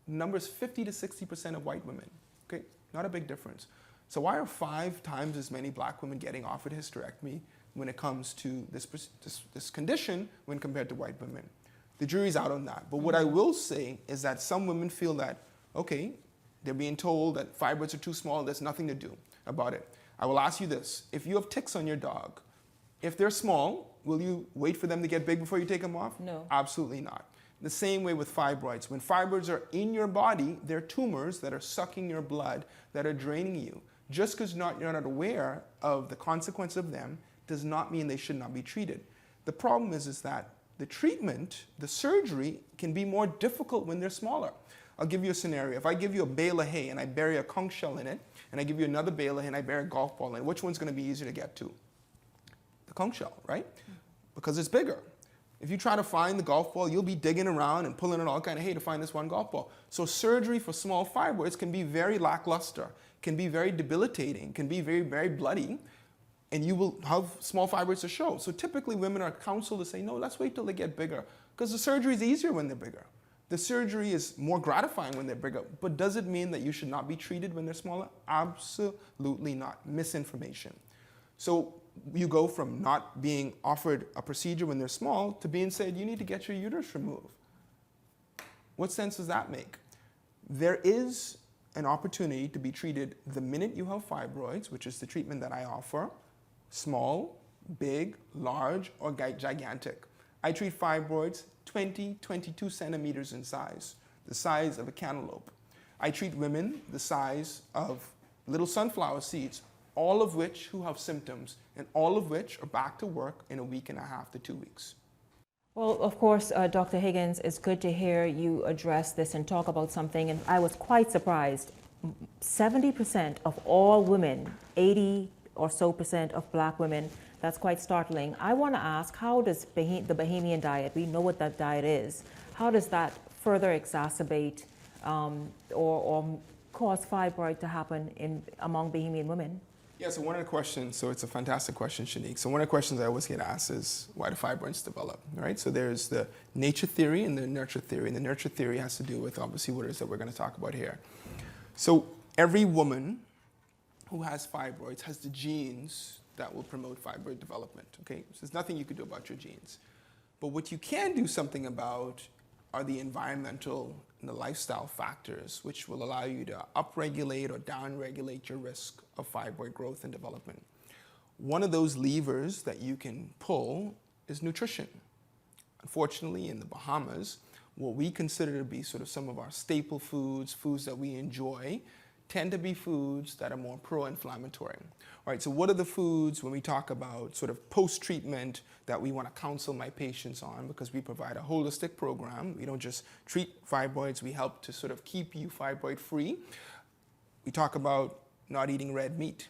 S10: The number is 50 to 60% of white women. Okay, not a big difference. So why are 5 times as many black women getting offered hysterectomy when it comes to this condition when compared to white women? The jury's out on that. But what I will say is that some women feel that, okay, they're being told that fibroids are too small, there's nothing to do about it. I will ask you this. If you have ticks on your dog, if they're small, will you wait for them to get big before you take them off?
S2: No.
S10: Absolutely not. The same way with fibroids. When fibroids are in your body, they're tumors that are sucking your blood, that are draining you. Just because you're not aware of the consequence of them does not mean they should not be treated. The problem is that the treatment, the surgery, can be more difficult when they're smaller. I'll give you a scenario. If I give you a bale of hay and I bury a conch shell in it, and I give you another bale of hay and I bury a golf ball in it, which one's going to be easier to get to? The conch shell, right? Because it's bigger. If you try to find the golf ball, you'll be digging around and pulling in all kind of hay to find this one golf ball. So surgery for small fibroids can be very lackluster, can be very debilitating, can be very, very bloody, and you will have small fibroids to show. So typically women are counseled to say, no, let's wait till they get bigger, because the surgery is easier when they're bigger. The surgery is more gratifying when they're bigger, but does it mean that you should not be treated when they're smaller? Absolutely not. Misinformation. So you go from not being offered a procedure when they're small to being said, you need to get your uterus removed. What sense does that make? There is an opportunity to be treated the minute you have fibroids, which is the treatment that I offer, small, big, large, or gigantic. I treat fibroids 20, 22 centimeters in size, the size of a cantaloupe. I treat women the size of little sunflower seeds, all of which who have symptoms, and all of which are back to work in a week and a half to 2 weeks.
S2: Well, of course, Dr. Higgins, it's good to hear you address this and talk about something, and I was quite surprised. 70% of all women, 80 or so % of black women, that's quite startling. I want to ask, how does the Bahamian diet, we know what that diet is, how does that further exacerbate or cause fibroid to happen among Bahamian women?
S10: Yeah, so one of the questions, so it's a fantastic question, Shanique. So one of the questions I always get asked is, why do fibroids develop, right? So there's the nature theory and the nurture theory. And the nurture theory has to do with, obviously, what it is that we're going to talk about here. So every woman who has fibroids has the genes that will promote fibroid development, okay? So there's nothing you can do about your genes. But what you can do something about are the environmental and the lifestyle factors, which will allow you to upregulate or downregulate your risk of fibroid growth and development. One of those levers that you can pull is nutrition. Unfortunately, in the Bahamas, what we consider to be sort of some of our staple foods, foods that we enjoy, tend to be foods that are more pro-inflammatory. All right, so what are the foods when we talk about sort of post-treatment that we want to counsel my patients on, because we provide a holistic program. We don't just treat fibroids, we help to sort of keep you fibroid free. We talk about not eating red meat.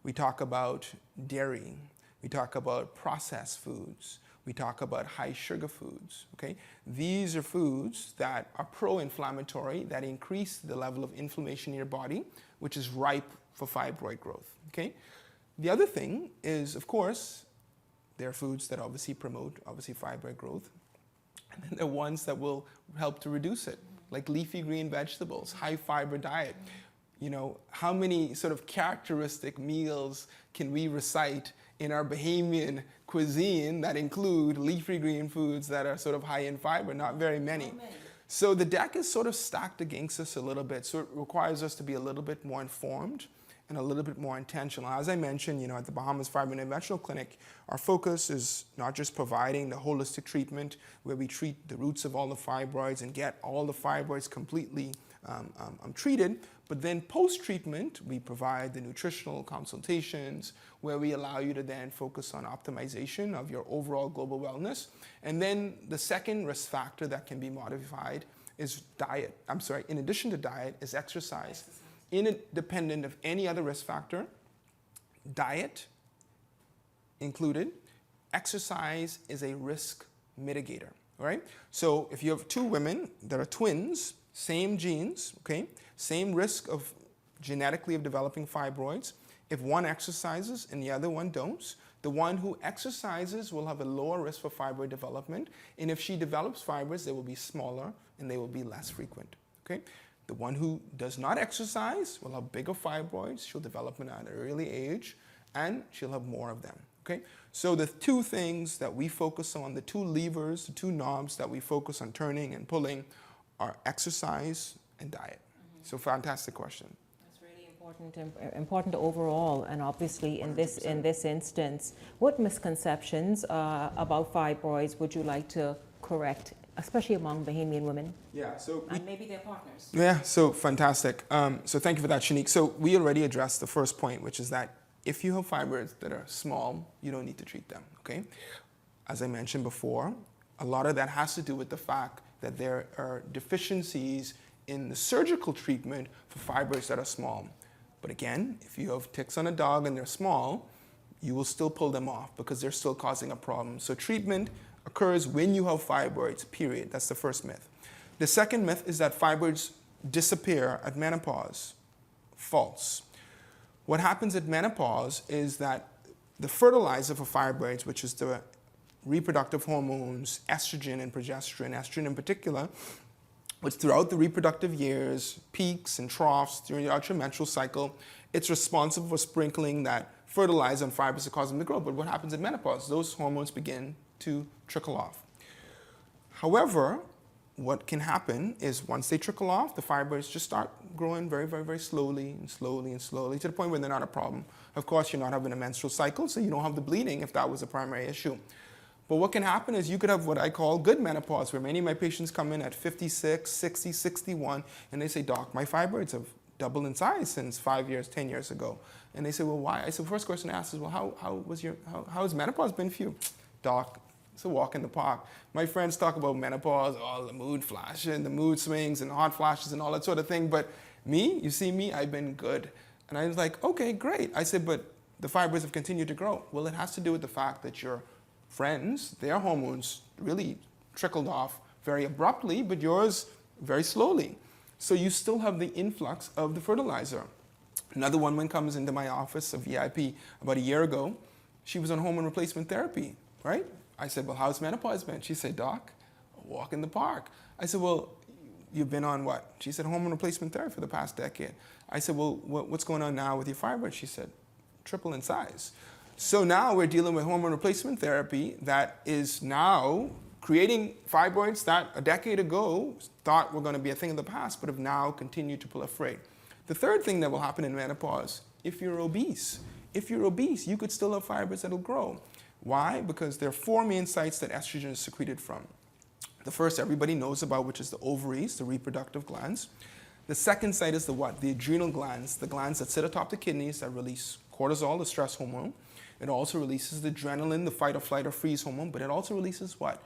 S10: We talk about dairy. We talk about processed foods. We talk about high sugar foods, okay? These are foods that are pro-inflammatory, that increase the level of inflammation in your body, which is ripe for fibroid growth, okay? The other thing is, of course, there are foods that obviously promote, fibroid growth, and then there are ones that will help to reduce it, like leafy green vegetables, high fiber diet. You know, how many sort of characteristic meals can we recite in our Bahamian cuisine that include leafy green foods that are sort of high in fiber? Not very many. So the deck is sort of stacked against us a little bit. So it requires us to be a little bit more informed and a little bit more intentional. As I mentioned, you know, at the Bahamas Fibroid Interventional Clinic, our focus is not just providing the holistic treatment where we treat the roots of all the fibroids and get all the fibroids completely treated, But then post-treatment, we provide the nutritional consultations where we allow you to then focus on optimization of your overall global wellness. And then the second risk factor that can be modified is diet. In addition to diet, is exercise. Independent of any other risk factor, diet included, exercise is a risk mitigator, right? So if you have two women that are twins, same genes, okay, same risk of genetically of developing fibroids, if one exercises and the other one don't, the one who exercises will have a lower risk for fibroid development, and if she develops fibroids, they will be smaller and they will be less frequent, okay? The one who does not exercise will have bigger fibroids, she'll develop them at an early age, and she'll have more of them, okay? So the two things that we focus on, the two levers, the two knobs that we focus on turning and pulling are exercise and diet. So fantastic question.
S2: That's really important overall, and obviously in this instance, what misconceptions about fibroids would you like to correct, especially among Bahamian women?
S10: Yeah, so
S2: and maybe their partners.
S10: Yeah, so fantastic. So thank you for that, Shanique. So we already addressed the first point, which is that if you have fibroids that are small, you don't need to treat them, okay? As I mentioned before, a lot of that has to do with the fact that there are deficiencies in the surgical treatment for fibroids that are small. But again, if you have ticks on a dog and they're small, you will still pull them off because they're still causing a problem. So treatment occurs when you have fibroids, period. That's the first myth. The second myth is that fibroids disappear at menopause. False. What happens at menopause is that the fertilizer for fibroids, which is the reproductive hormones, estrogen and progesterone, estrogen in particular, which throughout the reproductive years, peaks and troughs during the menstrual cycle, it's responsible for sprinkling that fertilizer on fibers to cause them to grow. But what happens at menopause? Those hormones begin to trickle off. However, what can happen is once they trickle off, the fibers just start growing very, very, very slowly and slowly and slowly to the point where they're not a problem. Of course, you're not having a menstrual cycle, so you don't have the bleeding if that was a primary issue. But what can happen is you could have what I call good menopause, where many of my patients come in at 56, 60, 61, and they say, Doc, my fibroids have doubled in size since 5 years, 10 years ago. And they say, well, why? I said, first question I ask is, well, how has menopause been for you? Doc, it's a walk in the park. My friends talk about menopause, all the mood flashing, the mood swings and hot flashes and all that sort of thing. But me, you see me, I've been good. And I was like, okay, great. I said, but the fibroids have continued to grow. Well, it has to do with the fact that your friends, their hormones really trickled off very abruptly, but yours very slowly. So you still have the influx of the fertilizer. Another woman comes into my office, a VIP, about a year ago. She was on hormone replacement therapy, right? I said, well, how's menopause been? She said, Doc, a walk in the park. I said, well, you've been on what? She said, hormone replacement therapy for the past decade. I said, well, what's going on now with your fibroids? She said, triple in size. So now we're dealing with hormone replacement therapy that is now creating fibroids that a decade ago thought were going to be a thing of the past, but have now continued to proliferate. The third thing that will happen in menopause, if you're obese, you could still have fibroids that will grow. Why? Because there are four main sites that estrogen is secreted from. The first everybody knows about, which is the ovaries, the reproductive glands. The second site is the what? The adrenal glands, the glands that sit atop the kidneys that release cortisol, the stress hormone. It also releases the adrenaline, the fight or flight or freeze hormone, but it also releases what?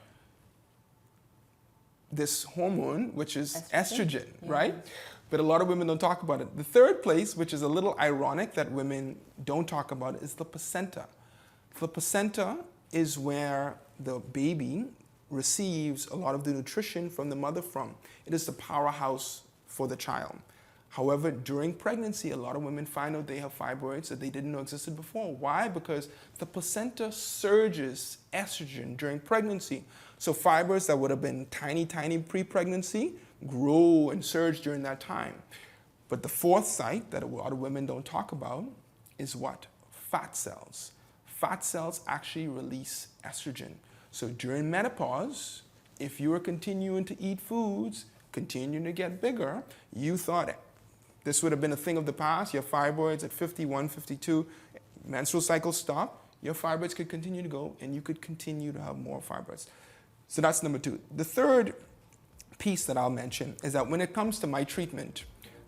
S10: This hormone, which is estrogen, right? But a lot of women don't talk about it. The third place, which is a little ironic that women don't talk about, is the placenta. The placenta is where the baby receives a lot of the nutrition from the mother from. It is the powerhouse for the child. However, during pregnancy, a lot of women find out they have fibroids that they didn't know existed before. Why? Because the placenta surges estrogen during pregnancy. So fibroids that would have been tiny, tiny pre-pregnancy grow and surge during that time. But the fourth site that a lot of women don't talk about is what? Fat cells. Fat cells actually release estrogen. So during menopause, if you were continuing to eat foods, continuing to get bigger, you thought this would have been a thing of the past. Your fibroids at 51, 52, menstrual cycle stop, your fibroids could continue to go and you could continue to have more fibroids. So that's number two. The third piece that I'll mention is that when it comes to my treatment,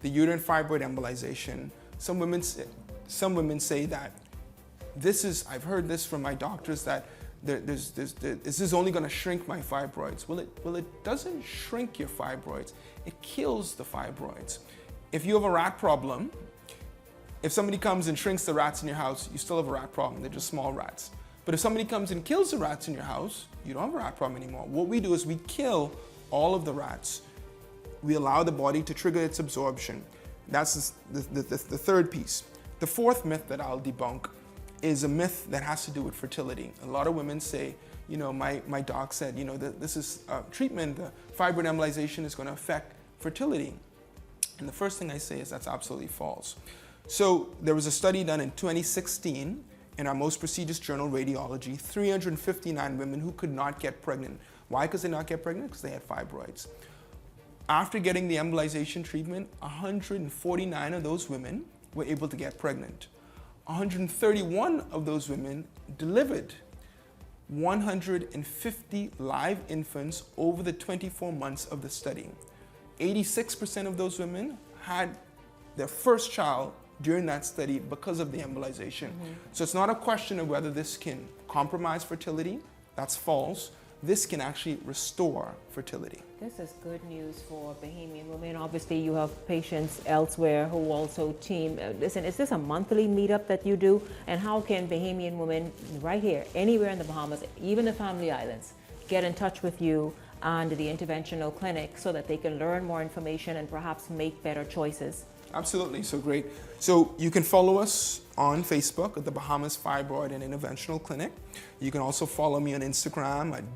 S10: the uterine fibroid embolization, some women say that I've heard this from my doctors, that this is only going to shrink my fibroids. Well, it doesn't shrink your fibroids. It kills the fibroids. If you have a rat problem, if somebody comes and shrinks the rats in your house, you still have a rat problem. They're just small rats. But if somebody comes and kills the rats in your house, you don't have a rat problem anymore. What we do is we kill all of the rats. We allow the body to trigger its absorption. That's the third piece. The fourth myth that I'll debunk is a myth that has to do with fertility. A lot of women say, you know, my doc said, you know, this is treatment, the fibroid embolization is going to affect fertility. And the first thing I say is that's absolutely false. So there was a study done in 2016 in our most prestigious journal, Radiology, 359 women who could not get pregnant. Why could they not get pregnant? Because they had fibroids. After getting the embolization treatment, 149 of those women were able to get pregnant. 131 of those women delivered 150 live infants over the 24 months of the study. 86% of those women had their first child during that study because of the embolization. So it's not a question of whether this can compromise fertility. That's false. This can actually restore fertility.
S2: This is good news for Bahamian women. Obviously, you have patients elsewhere who also team. Listen, is this a monthly meetup that you do? And how can Bahamian women right here, anywhere in the Bahamas, even the Family Islands, get in touch with you and the interventional clinic so that they can learn more information and perhaps make better choices?
S10: Absolutely, so great. So you can follow us on Facebook at the Bahamas Fibroid and Interventional Clinic. You can also follow me on Instagram at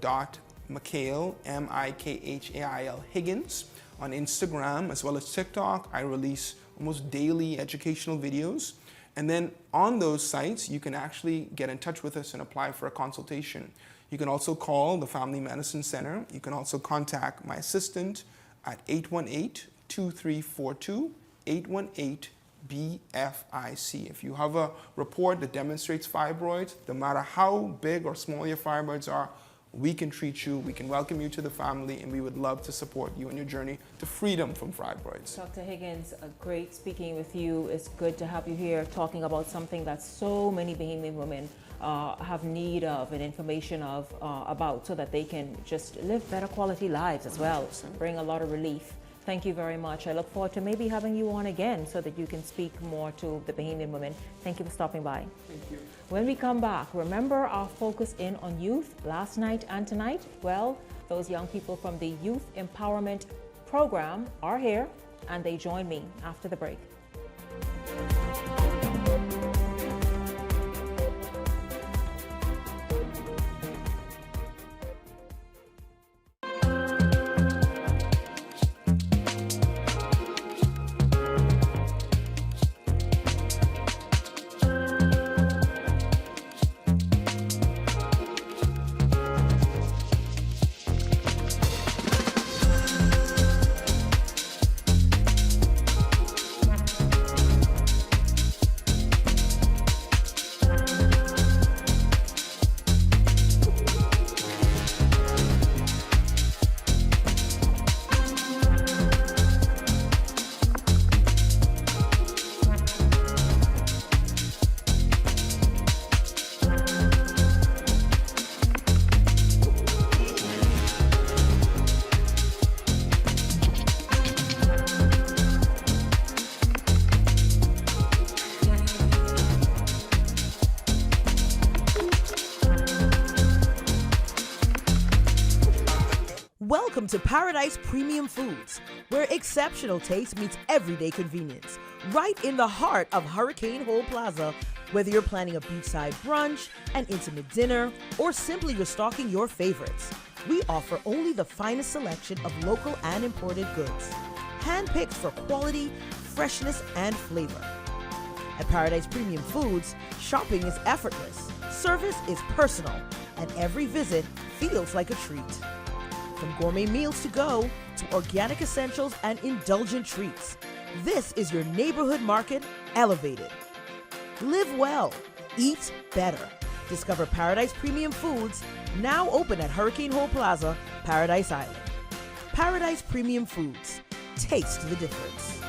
S10: dr.mikail, M-I-K-H-A-I-L Higgins on Instagram, as well as TikTok. I release almost daily educational videos. And then on those sites, you can actually get in touch with us and apply for a consultation. You can also call the Family Medicine Center. You can also contact my assistant at 818-2342, 818-BFIC. If you have a report that demonstrates fibroids, no matter how big or small your fibroids are, we can treat you, we can welcome you to the family, and we would love to support you on your journey to freedom from fibroids.
S2: Dr. Higgins, great speaking with you. It's good to have you here talking about something that so many Bahamian women have need of and information of about, so that they can just live better quality lives as well, bring a lot of relief. Thank you very much. I look forward to maybe having you on again so that you can speak more to the Bahamian women. Thank you for stopping by.
S10: Thank you.
S2: When we come back, remember our focus in on youth last night and tonight? Well, those young people from the Youth Empowerment Program are here, and they join me after the break.
S11: Welcome to Paradise Premium Foods, where exceptional taste meets everyday convenience. Right in the heart of Hurricane Hole Plaza, whether you're planning a beachside brunch, an intimate dinner, or simply restocking your favorites, we offer only the finest selection of local and imported goods, handpicked for quality, freshness, and flavor. At Paradise Premium Foods, shopping is effortless, service is personal, and every visit feels like a treat. From gourmet meals to go to organic essentials and indulgent treats, this is your neighborhood market elevated. Live well, eat better. Discover Paradise Premium Foods, now open at Hurricane Hole Plaza, Paradise Island. Paradise Premium Foods, Taste the difference.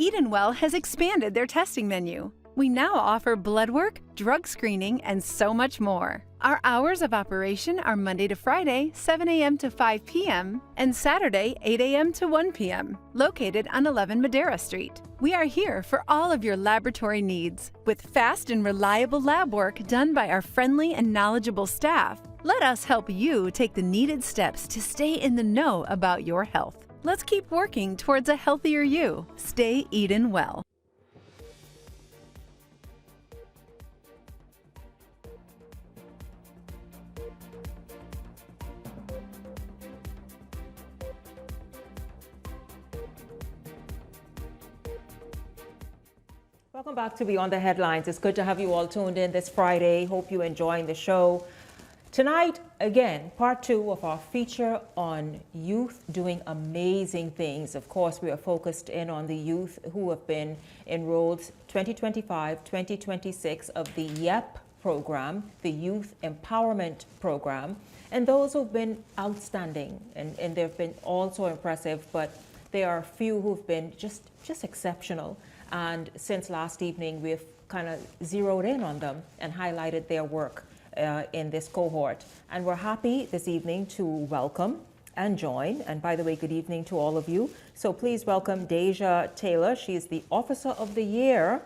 S12: Edenwell has expanded their testing menu. We now offer blood work, drug screening, and so much more. Our hours of operation are Monday to Friday, 7 a.m. to 5 p.m., and Saturday, 8 a.m. to 1 p.m., located on 11 Madera Street. We are here for all of your laboratory needs, with fast and reliable lab work done by our friendly and knowledgeable staff. Let us help you take the needed steps to stay in the know about your health. Let's keep working towards a healthier you. Stay Eden well.
S2: Welcome back to Beyond the Headlines. It's good to have you all tuned in this Friday. Hope you're enjoying the show. Tonight, again, part 2 of our feature on youth doing amazing things. Of course, we are focused in on the youth who have been enrolled 2025-2026 of the YEP program, the Youth Empowerment Program, and those who've been outstanding, and they've been also impressive, but there are a few who've been just exceptional. And since last evening, we've kind of zeroed in on them and highlighted their work in this cohort. And we're happy this evening to welcome and join. And by the way, good evening to all of you. So please welcome Deja Taylor. She's the Officer of the Year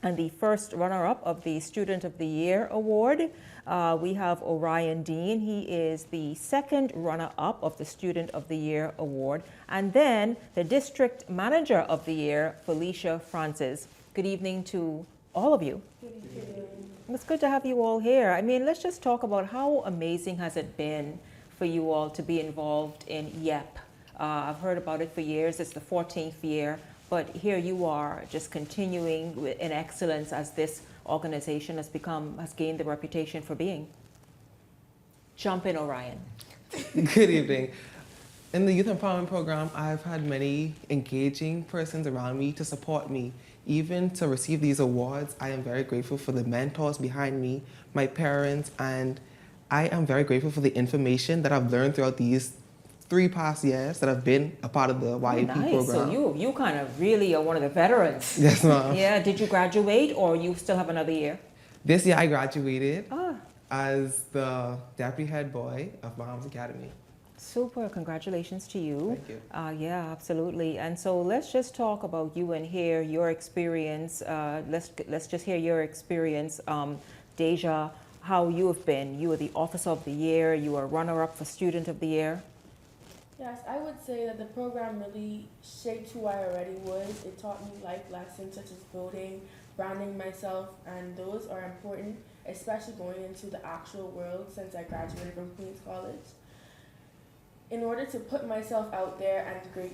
S2: and the first runner-up of the Student of the Year Award. We have Orion Dean. He is the second runner-up of the Student of the Year Award. And then the District Manager of the Year, Felicia Francis. Good evening to all of you. Good evening. It's good to have you all here. I mean, let's just talk about how amazing has it been for you all to be involved in YEP. I've heard about it for years. It's the 14th year. But here you are, just continuing in excellence as this organization has gained the reputation for being. Jump in, Orion.
S13: Good evening. In the Youth Empowerment Program, I've had many engaging persons around me to support me. Even to receive these awards, I am very grateful for the mentors behind me, my parents, and I am very grateful for the information that I've learned throughout these 3 past years that I've been a part of the YEP program.
S2: So you kind of really are one of the veterans.
S13: Yes, ma'am.
S2: Yeah, did you graduate or you still have another year?
S13: This year I graduated as the deputy head boy of Bahamas Academy.
S2: Super, congratulations to you.
S13: Thank you.
S2: Yeah, absolutely. And so let's just talk about you and hear your experience. Let's just hear your experience. Deja, how you have been. You were the Officer of the Year. You were runner-up for Student of the Year.
S14: Yes, I would say that the program really shaped who I already was. It taught me life lessons such as building, branding myself, and those are important, especially going into the actual world since I graduated from Queens College. In order to put myself out there and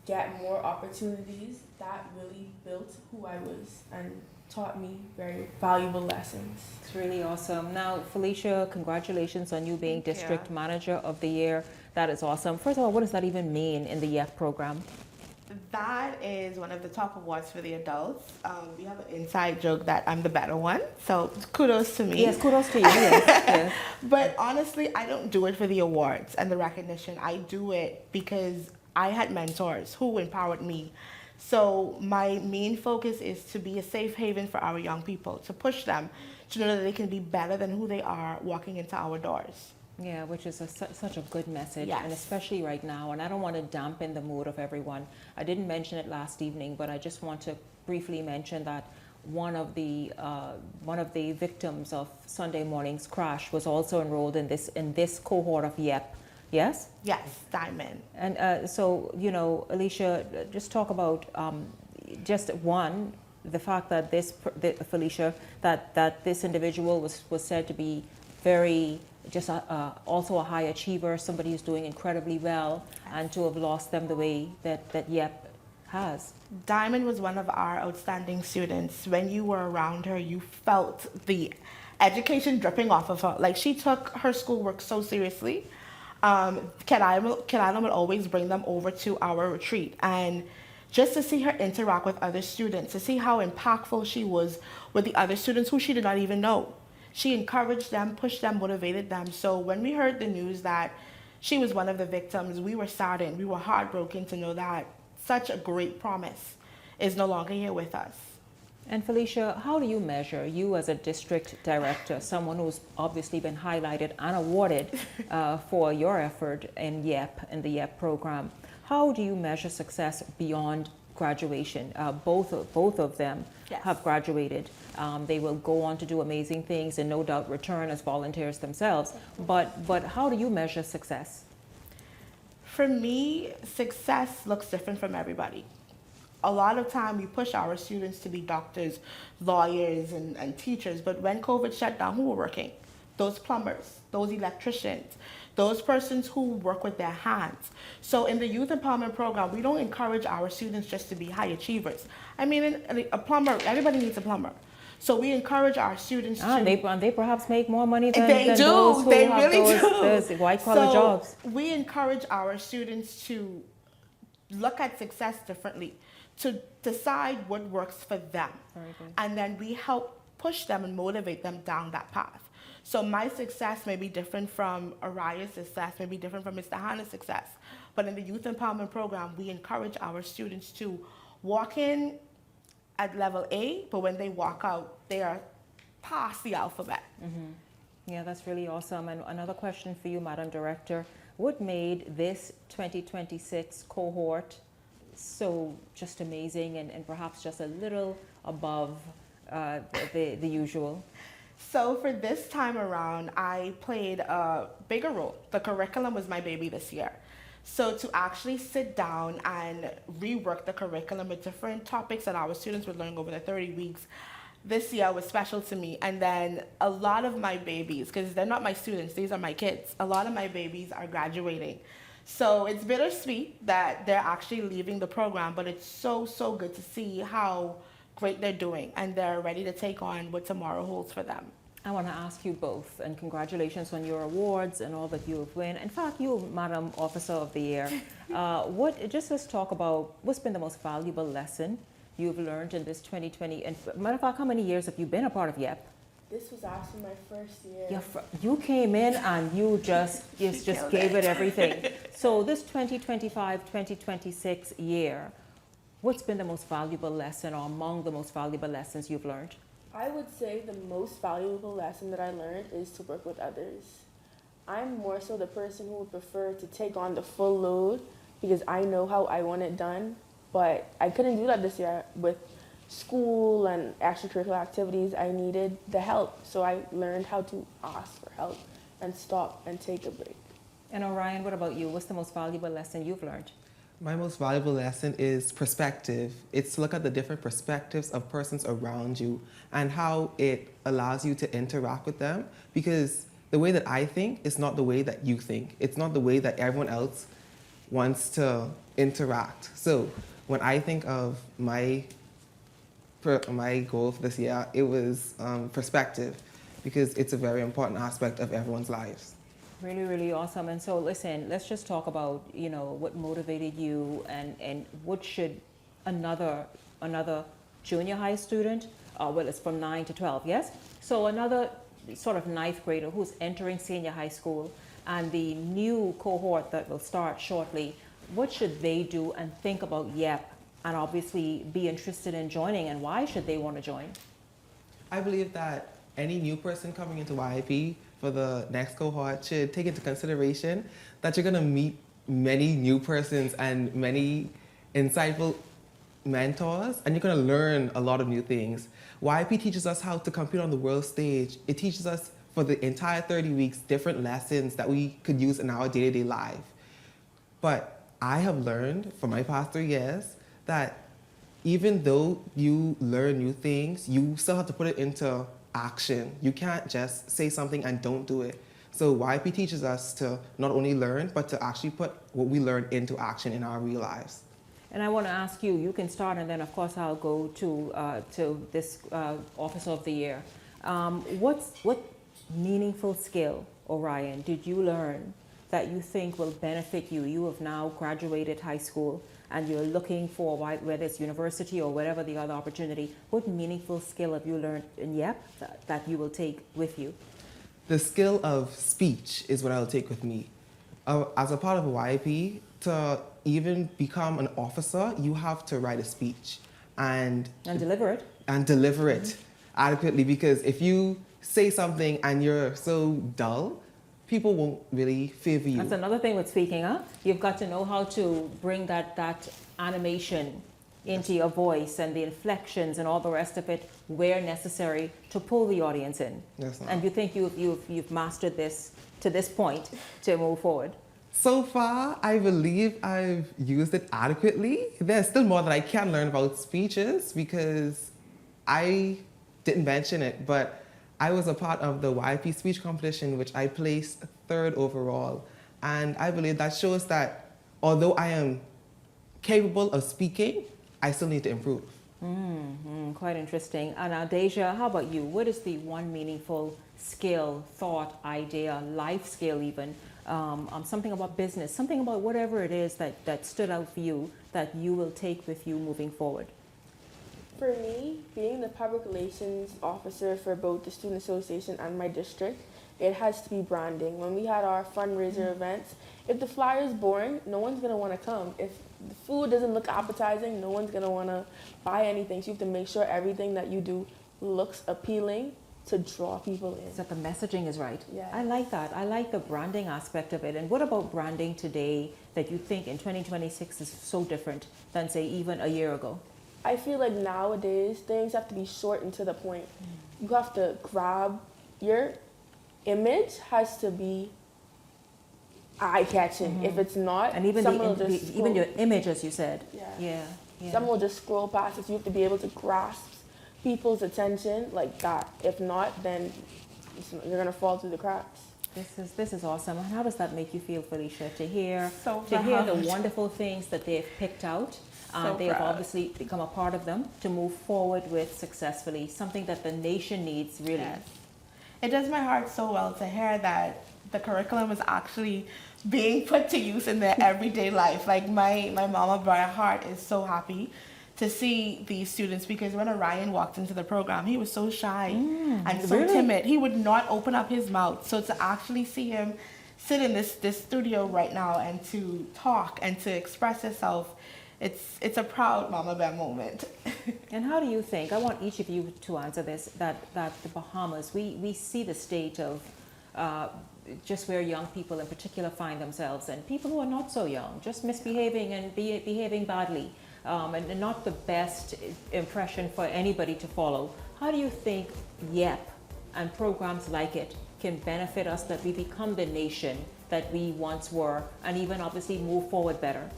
S14: get more opportunities, that really built who I was and taught me very valuable lessons.
S2: It's really awesome. Now, Felicia, congratulations on you being District Manager of the Year. That is awesome. First of all, what does that even mean in the YEP program?
S15: That is one of the top awards for the adults. We have an inside joke that I'm the better one, so kudos to me.
S2: Yes, kudos to you. Yes, yes.
S15: But honestly, I don't do it for the awards and the recognition. I do it because I had mentors who empowered me. So my main focus is to be a safe haven for our young people, to push them to know that they can be better than who they are walking into our doors.
S2: Yeah, which is such a good message,
S15: Yes.
S2: and especially right now. And I don't want to dampen the mood of everyone. I didn't mention it last evening, but I just want to briefly mention that one of the victims of Sunday morning's crash was also enrolled in this cohort of YEP. Yes?
S15: Yes, Diamond.
S2: And so, you know, Alicia, just talk about just one, the fact that Felicia, that this individual was said to be very also a high achiever, somebody who's doing incredibly well, and to have lost them the way that YEP has.
S15: Diamond was one of our outstanding students. When you were around her, you felt the education dripping off of her. Like, she took her schoolwork so seriously. Kenilum would always bring them over to our retreat, and just to see her interact with other students, to see how impactful she was with the other students who she did not even know. She encouraged them, pushed them, motivated them. So when we heard the news that she was one of the victims, we were saddened. We were heartbroken to know that such a great promise is no longer here with us.
S2: And Felicia, how do you measure, you as a district director, someone who's obviously been highlighted and awarded for your effort in YEP, in the YEP program, how do you measure success beyond graduation? Both of them have graduated. They will go on to do amazing things and no doubt return as volunteers themselves. But how do you measure success?
S15: For me, success looks different from everybody. A lot of time we push our students to be doctors, lawyers, and teachers, but when COVID shut down, who were working? Those plumbers, those electricians, those persons who work with their hands. So in the Youth Empowerment Program, we don't encourage our students just to be high achievers. I mean, a plumber, everybody needs a plumber. So we encourage our students to...
S2: They perhaps make more money than
S15: they do.
S2: Those who
S15: they
S2: have
S15: really
S2: those white-collar jobs.
S15: We encourage our students to look at success differently, to decide what works for them. And then we help push them and motivate them down that path. So my success may be different from Araya's success, may be different from Mr. Hannah's success. But in the Youth Empowerment Program, we encourage our students to walk in at level A, but when they walk out, they are past the alphabet.
S2: Yeah, that's really awesome. And another question for you, Madam Director. What made this 2026 cohort so just amazing and perhaps just a little above the usual?
S15: So for this time around, I played a bigger role. The curriculum was my baby this year. So to actually sit down and rework the curriculum with different topics that our students would learn over the 30 weeks, this year was special to me. And then a lot of my babies, because they're not my students, these are my kids, a lot of my babies are graduating. So it's bittersweet that they're actually leaving the program, but it's so, so good to see how great they're doing and they're ready to take on what tomorrow holds for them.
S2: I want to ask you both, and congratulations on your awards and all that you have won. In fact, you, Madam Officer of the Year, let's talk about what's been the most valuable lesson you've learned in this 2020. And matter of fact, how many years have you been a part of YEP?
S14: This was actually my first year.
S2: You came in and you just gave it everything. So this 2025-2026 year, what's been the most valuable lesson or among the most valuable lessons you've learned?
S14: I would say the most valuable lesson that I learned is to work with others. I'm more so the person who would prefer to take on the full load because I know how I want it done, but I couldn't do that this year with school and extracurricular activities. I needed the help, so I learned how to ask for help and stop and take a break.
S2: And Orion, what about you? What's the most valuable lesson you've learned?
S13: My most valuable lesson is perspective. It's to look at the different perspectives of persons around you and how it allows you to interact with them, because the way that I think is not the way that you think. It's not the way that everyone else wants to interact. So when I think of my goal for this year, it was perspective, because it's a very important aspect of everyone's lives.
S2: Really, really awesome. And so listen, let's just talk about, what motivated you and what should another junior high student, it's from 9 to 12, yes? So another sort of ninth grader who's entering senior high school and the new cohort that will start shortly, what should they do and think about YEP and obviously be interested in joining, and why should they want to join?
S13: I believe that any new person coming into YIP for the next cohort should take into consideration that you're going to meet many new persons and many insightful mentors, and you're going to learn a lot of new things. YIP teaches us how to compete on the world stage. It teaches us for the entire 30 weeks different lessons that we could use in our day-to-day life. But I have learned from my past 3 years that even though you learn new things, you still have to put it into action. You can't just say something and don't do it. So YP teaches us to not only learn, but to actually put what we learn into action in our real lives.
S2: And I want to ask you, you can start, and then of course I'll go to this Officer of the Year. What meaningful skill, Orion, did you learn that you think will benefit you? You have now graduated high school. and you're looking for whether it's university or whatever the other opportunity, what meaningful skill have you learned in YEP that you will take with you?
S13: The skill of speech is what I'll take with me. As a part of YP, to even become an officer, you have to write a speech and
S2: deliver it.
S13: And deliver it adequately, because if you say something and you're so dull, people won't really favor you.
S2: That's another thing with speaking, huh? You've got to know how to bring that animation into your voice and the inflections and all the rest of it where necessary to pull the audience in.
S13: Yes, ma'am.
S2: And you think you've mastered this to this point to move forward?
S13: So far, I believe I've used it adequately. There's still more that I can learn about speeches, because I didn't mention it, but I was a part of the YP speech competition, which I placed 3rd overall. And I believe that shows that although I am capable of speaking, I still need to improve.
S2: Quite interesting. And now, Deja, how about you? What is the one meaningful skill, thought, idea, life skill even, something about business, something about whatever it is that stood out for you that you will take with you moving forward?
S14: For me, being the public relations officer for both the Student Association and my district, it has to be branding. When we had our fundraiser events, if the flyer is boring, no one's going to want to come. If the food doesn't look appetizing, no one's going to want to buy anything. So you have to make sure everything that you do looks appealing to draw people in.
S2: So that the messaging is right.
S14: Yeah.
S2: I like that. I like the branding aspect of it. And what about branding today that you think in 2026 is so different than, say, even a year ago?
S14: I feel like nowadays things have to be short and to the point. You have to grab, your image has to be eye-catching. If it's not,
S2: and even
S14: someone will just
S2: even your image, as you said.
S14: Yeah.
S2: Yeah.
S14: Someone will just scroll past it. So you have to be able to grasp people's attention like that. If not, then you're gonna fall through the cracks.
S2: This is awesome. And how does that make you feel, Felicia, to hear
S15: So
S2: the
S15: proud.
S2: wonderful things that they've picked out?
S15: So
S2: they have
S15: proud.
S2: obviously become a part of them to move forward with successfully, something that the nation needs really.
S15: Yes. It does my heart so well to hear that the curriculum is actually being put to use in their everyday life. Like my mama Brian Hart is so happy to see these students, because when Orion walked into the program, he was so shy and so
S2: really?
S15: timid. He would not open up his mouth. So to actually see him sit in this studio right now and to talk and to express himself, it's a proud Mama Bear moment.
S2: And how do you think, I want each of you to answer this, that the Bahamas, we see the state of just where young people in particular find themselves, and people who are not so young, just misbehaving and behaving badly, and not the best impression for anybody to follow. How do you think YEP and programs like it can benefit us, that we become the nation that we once were, and even obviously move forward better?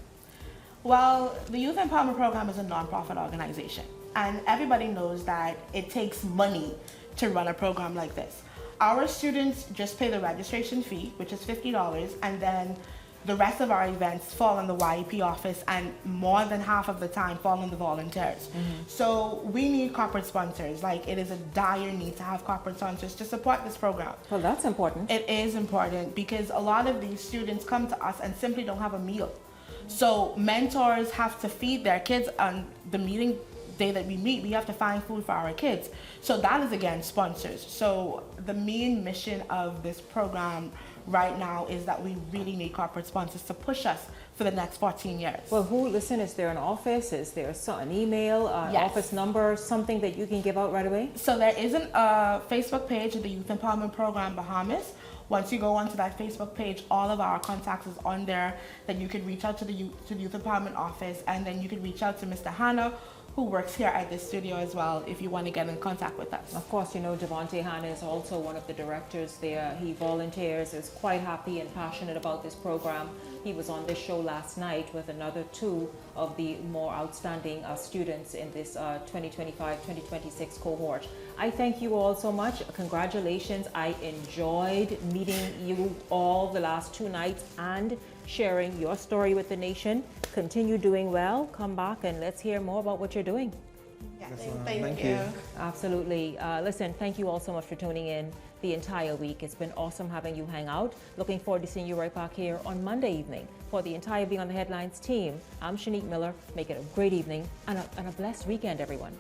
S15: Well, the Youth Empowerment Program is a nonprofit organization, and everybody knows that it takes money to run a program like this. Our students just pay the registration fee, which is $50, and then the rest of our events fall in the YEP office, and more than half of the time fall on the volunteers. So we need corporate sponsors. Like, it is a dire need to have corporate sponsors to support this program.
S2: Well, that's important.
S15: It is important, because a lot of these students come to us and simply don't have a meal. So mentors have to feed their kids. On the meeting day that we meet, we have to find food for our kids. So that is, again, sponsors. So the main mission of this program right now is that we really need corporate sponsors to push us for the next 14 years.
S2: Well, listen, is there an office? Is there an email,
S15: Yes.
S2: office number, something that you can give out right away?
S15: So there is a Facebook page of the Youth Empowerment Program Bahamas. Once you go onto that Facebook page, all of our contacts is on there. Then you can reach out to the Youth Empowerment office, and then you can reach out to Mr. Hannah, who works here at the studio as well, if you want to get in contact with us.
S2: Of course, you know, Devontae Hanna is also one of the directors there. He volunteers, is quite happy and passionate about this program. He was on this show last night with another 2 of the more outstanding students in this 2025-2026 cohort. I thank you all so much. Congratulations. I enjoyed meeting you all the last 2 nights and sharing your story with the nation. Continue doing well. Come back and let's hear more about what you're doing.
S15: Yes. Thank you.
S2: Absolutely. Listen, thank you all so much for tuning in the entire week. It's been awesome having you hang out. Looking forward to seeing you right back here on Monday evening. For the entire Beyond the Headlines team, I'm Shanique Miller. Make it a great evening and a blessed weekend, everyone.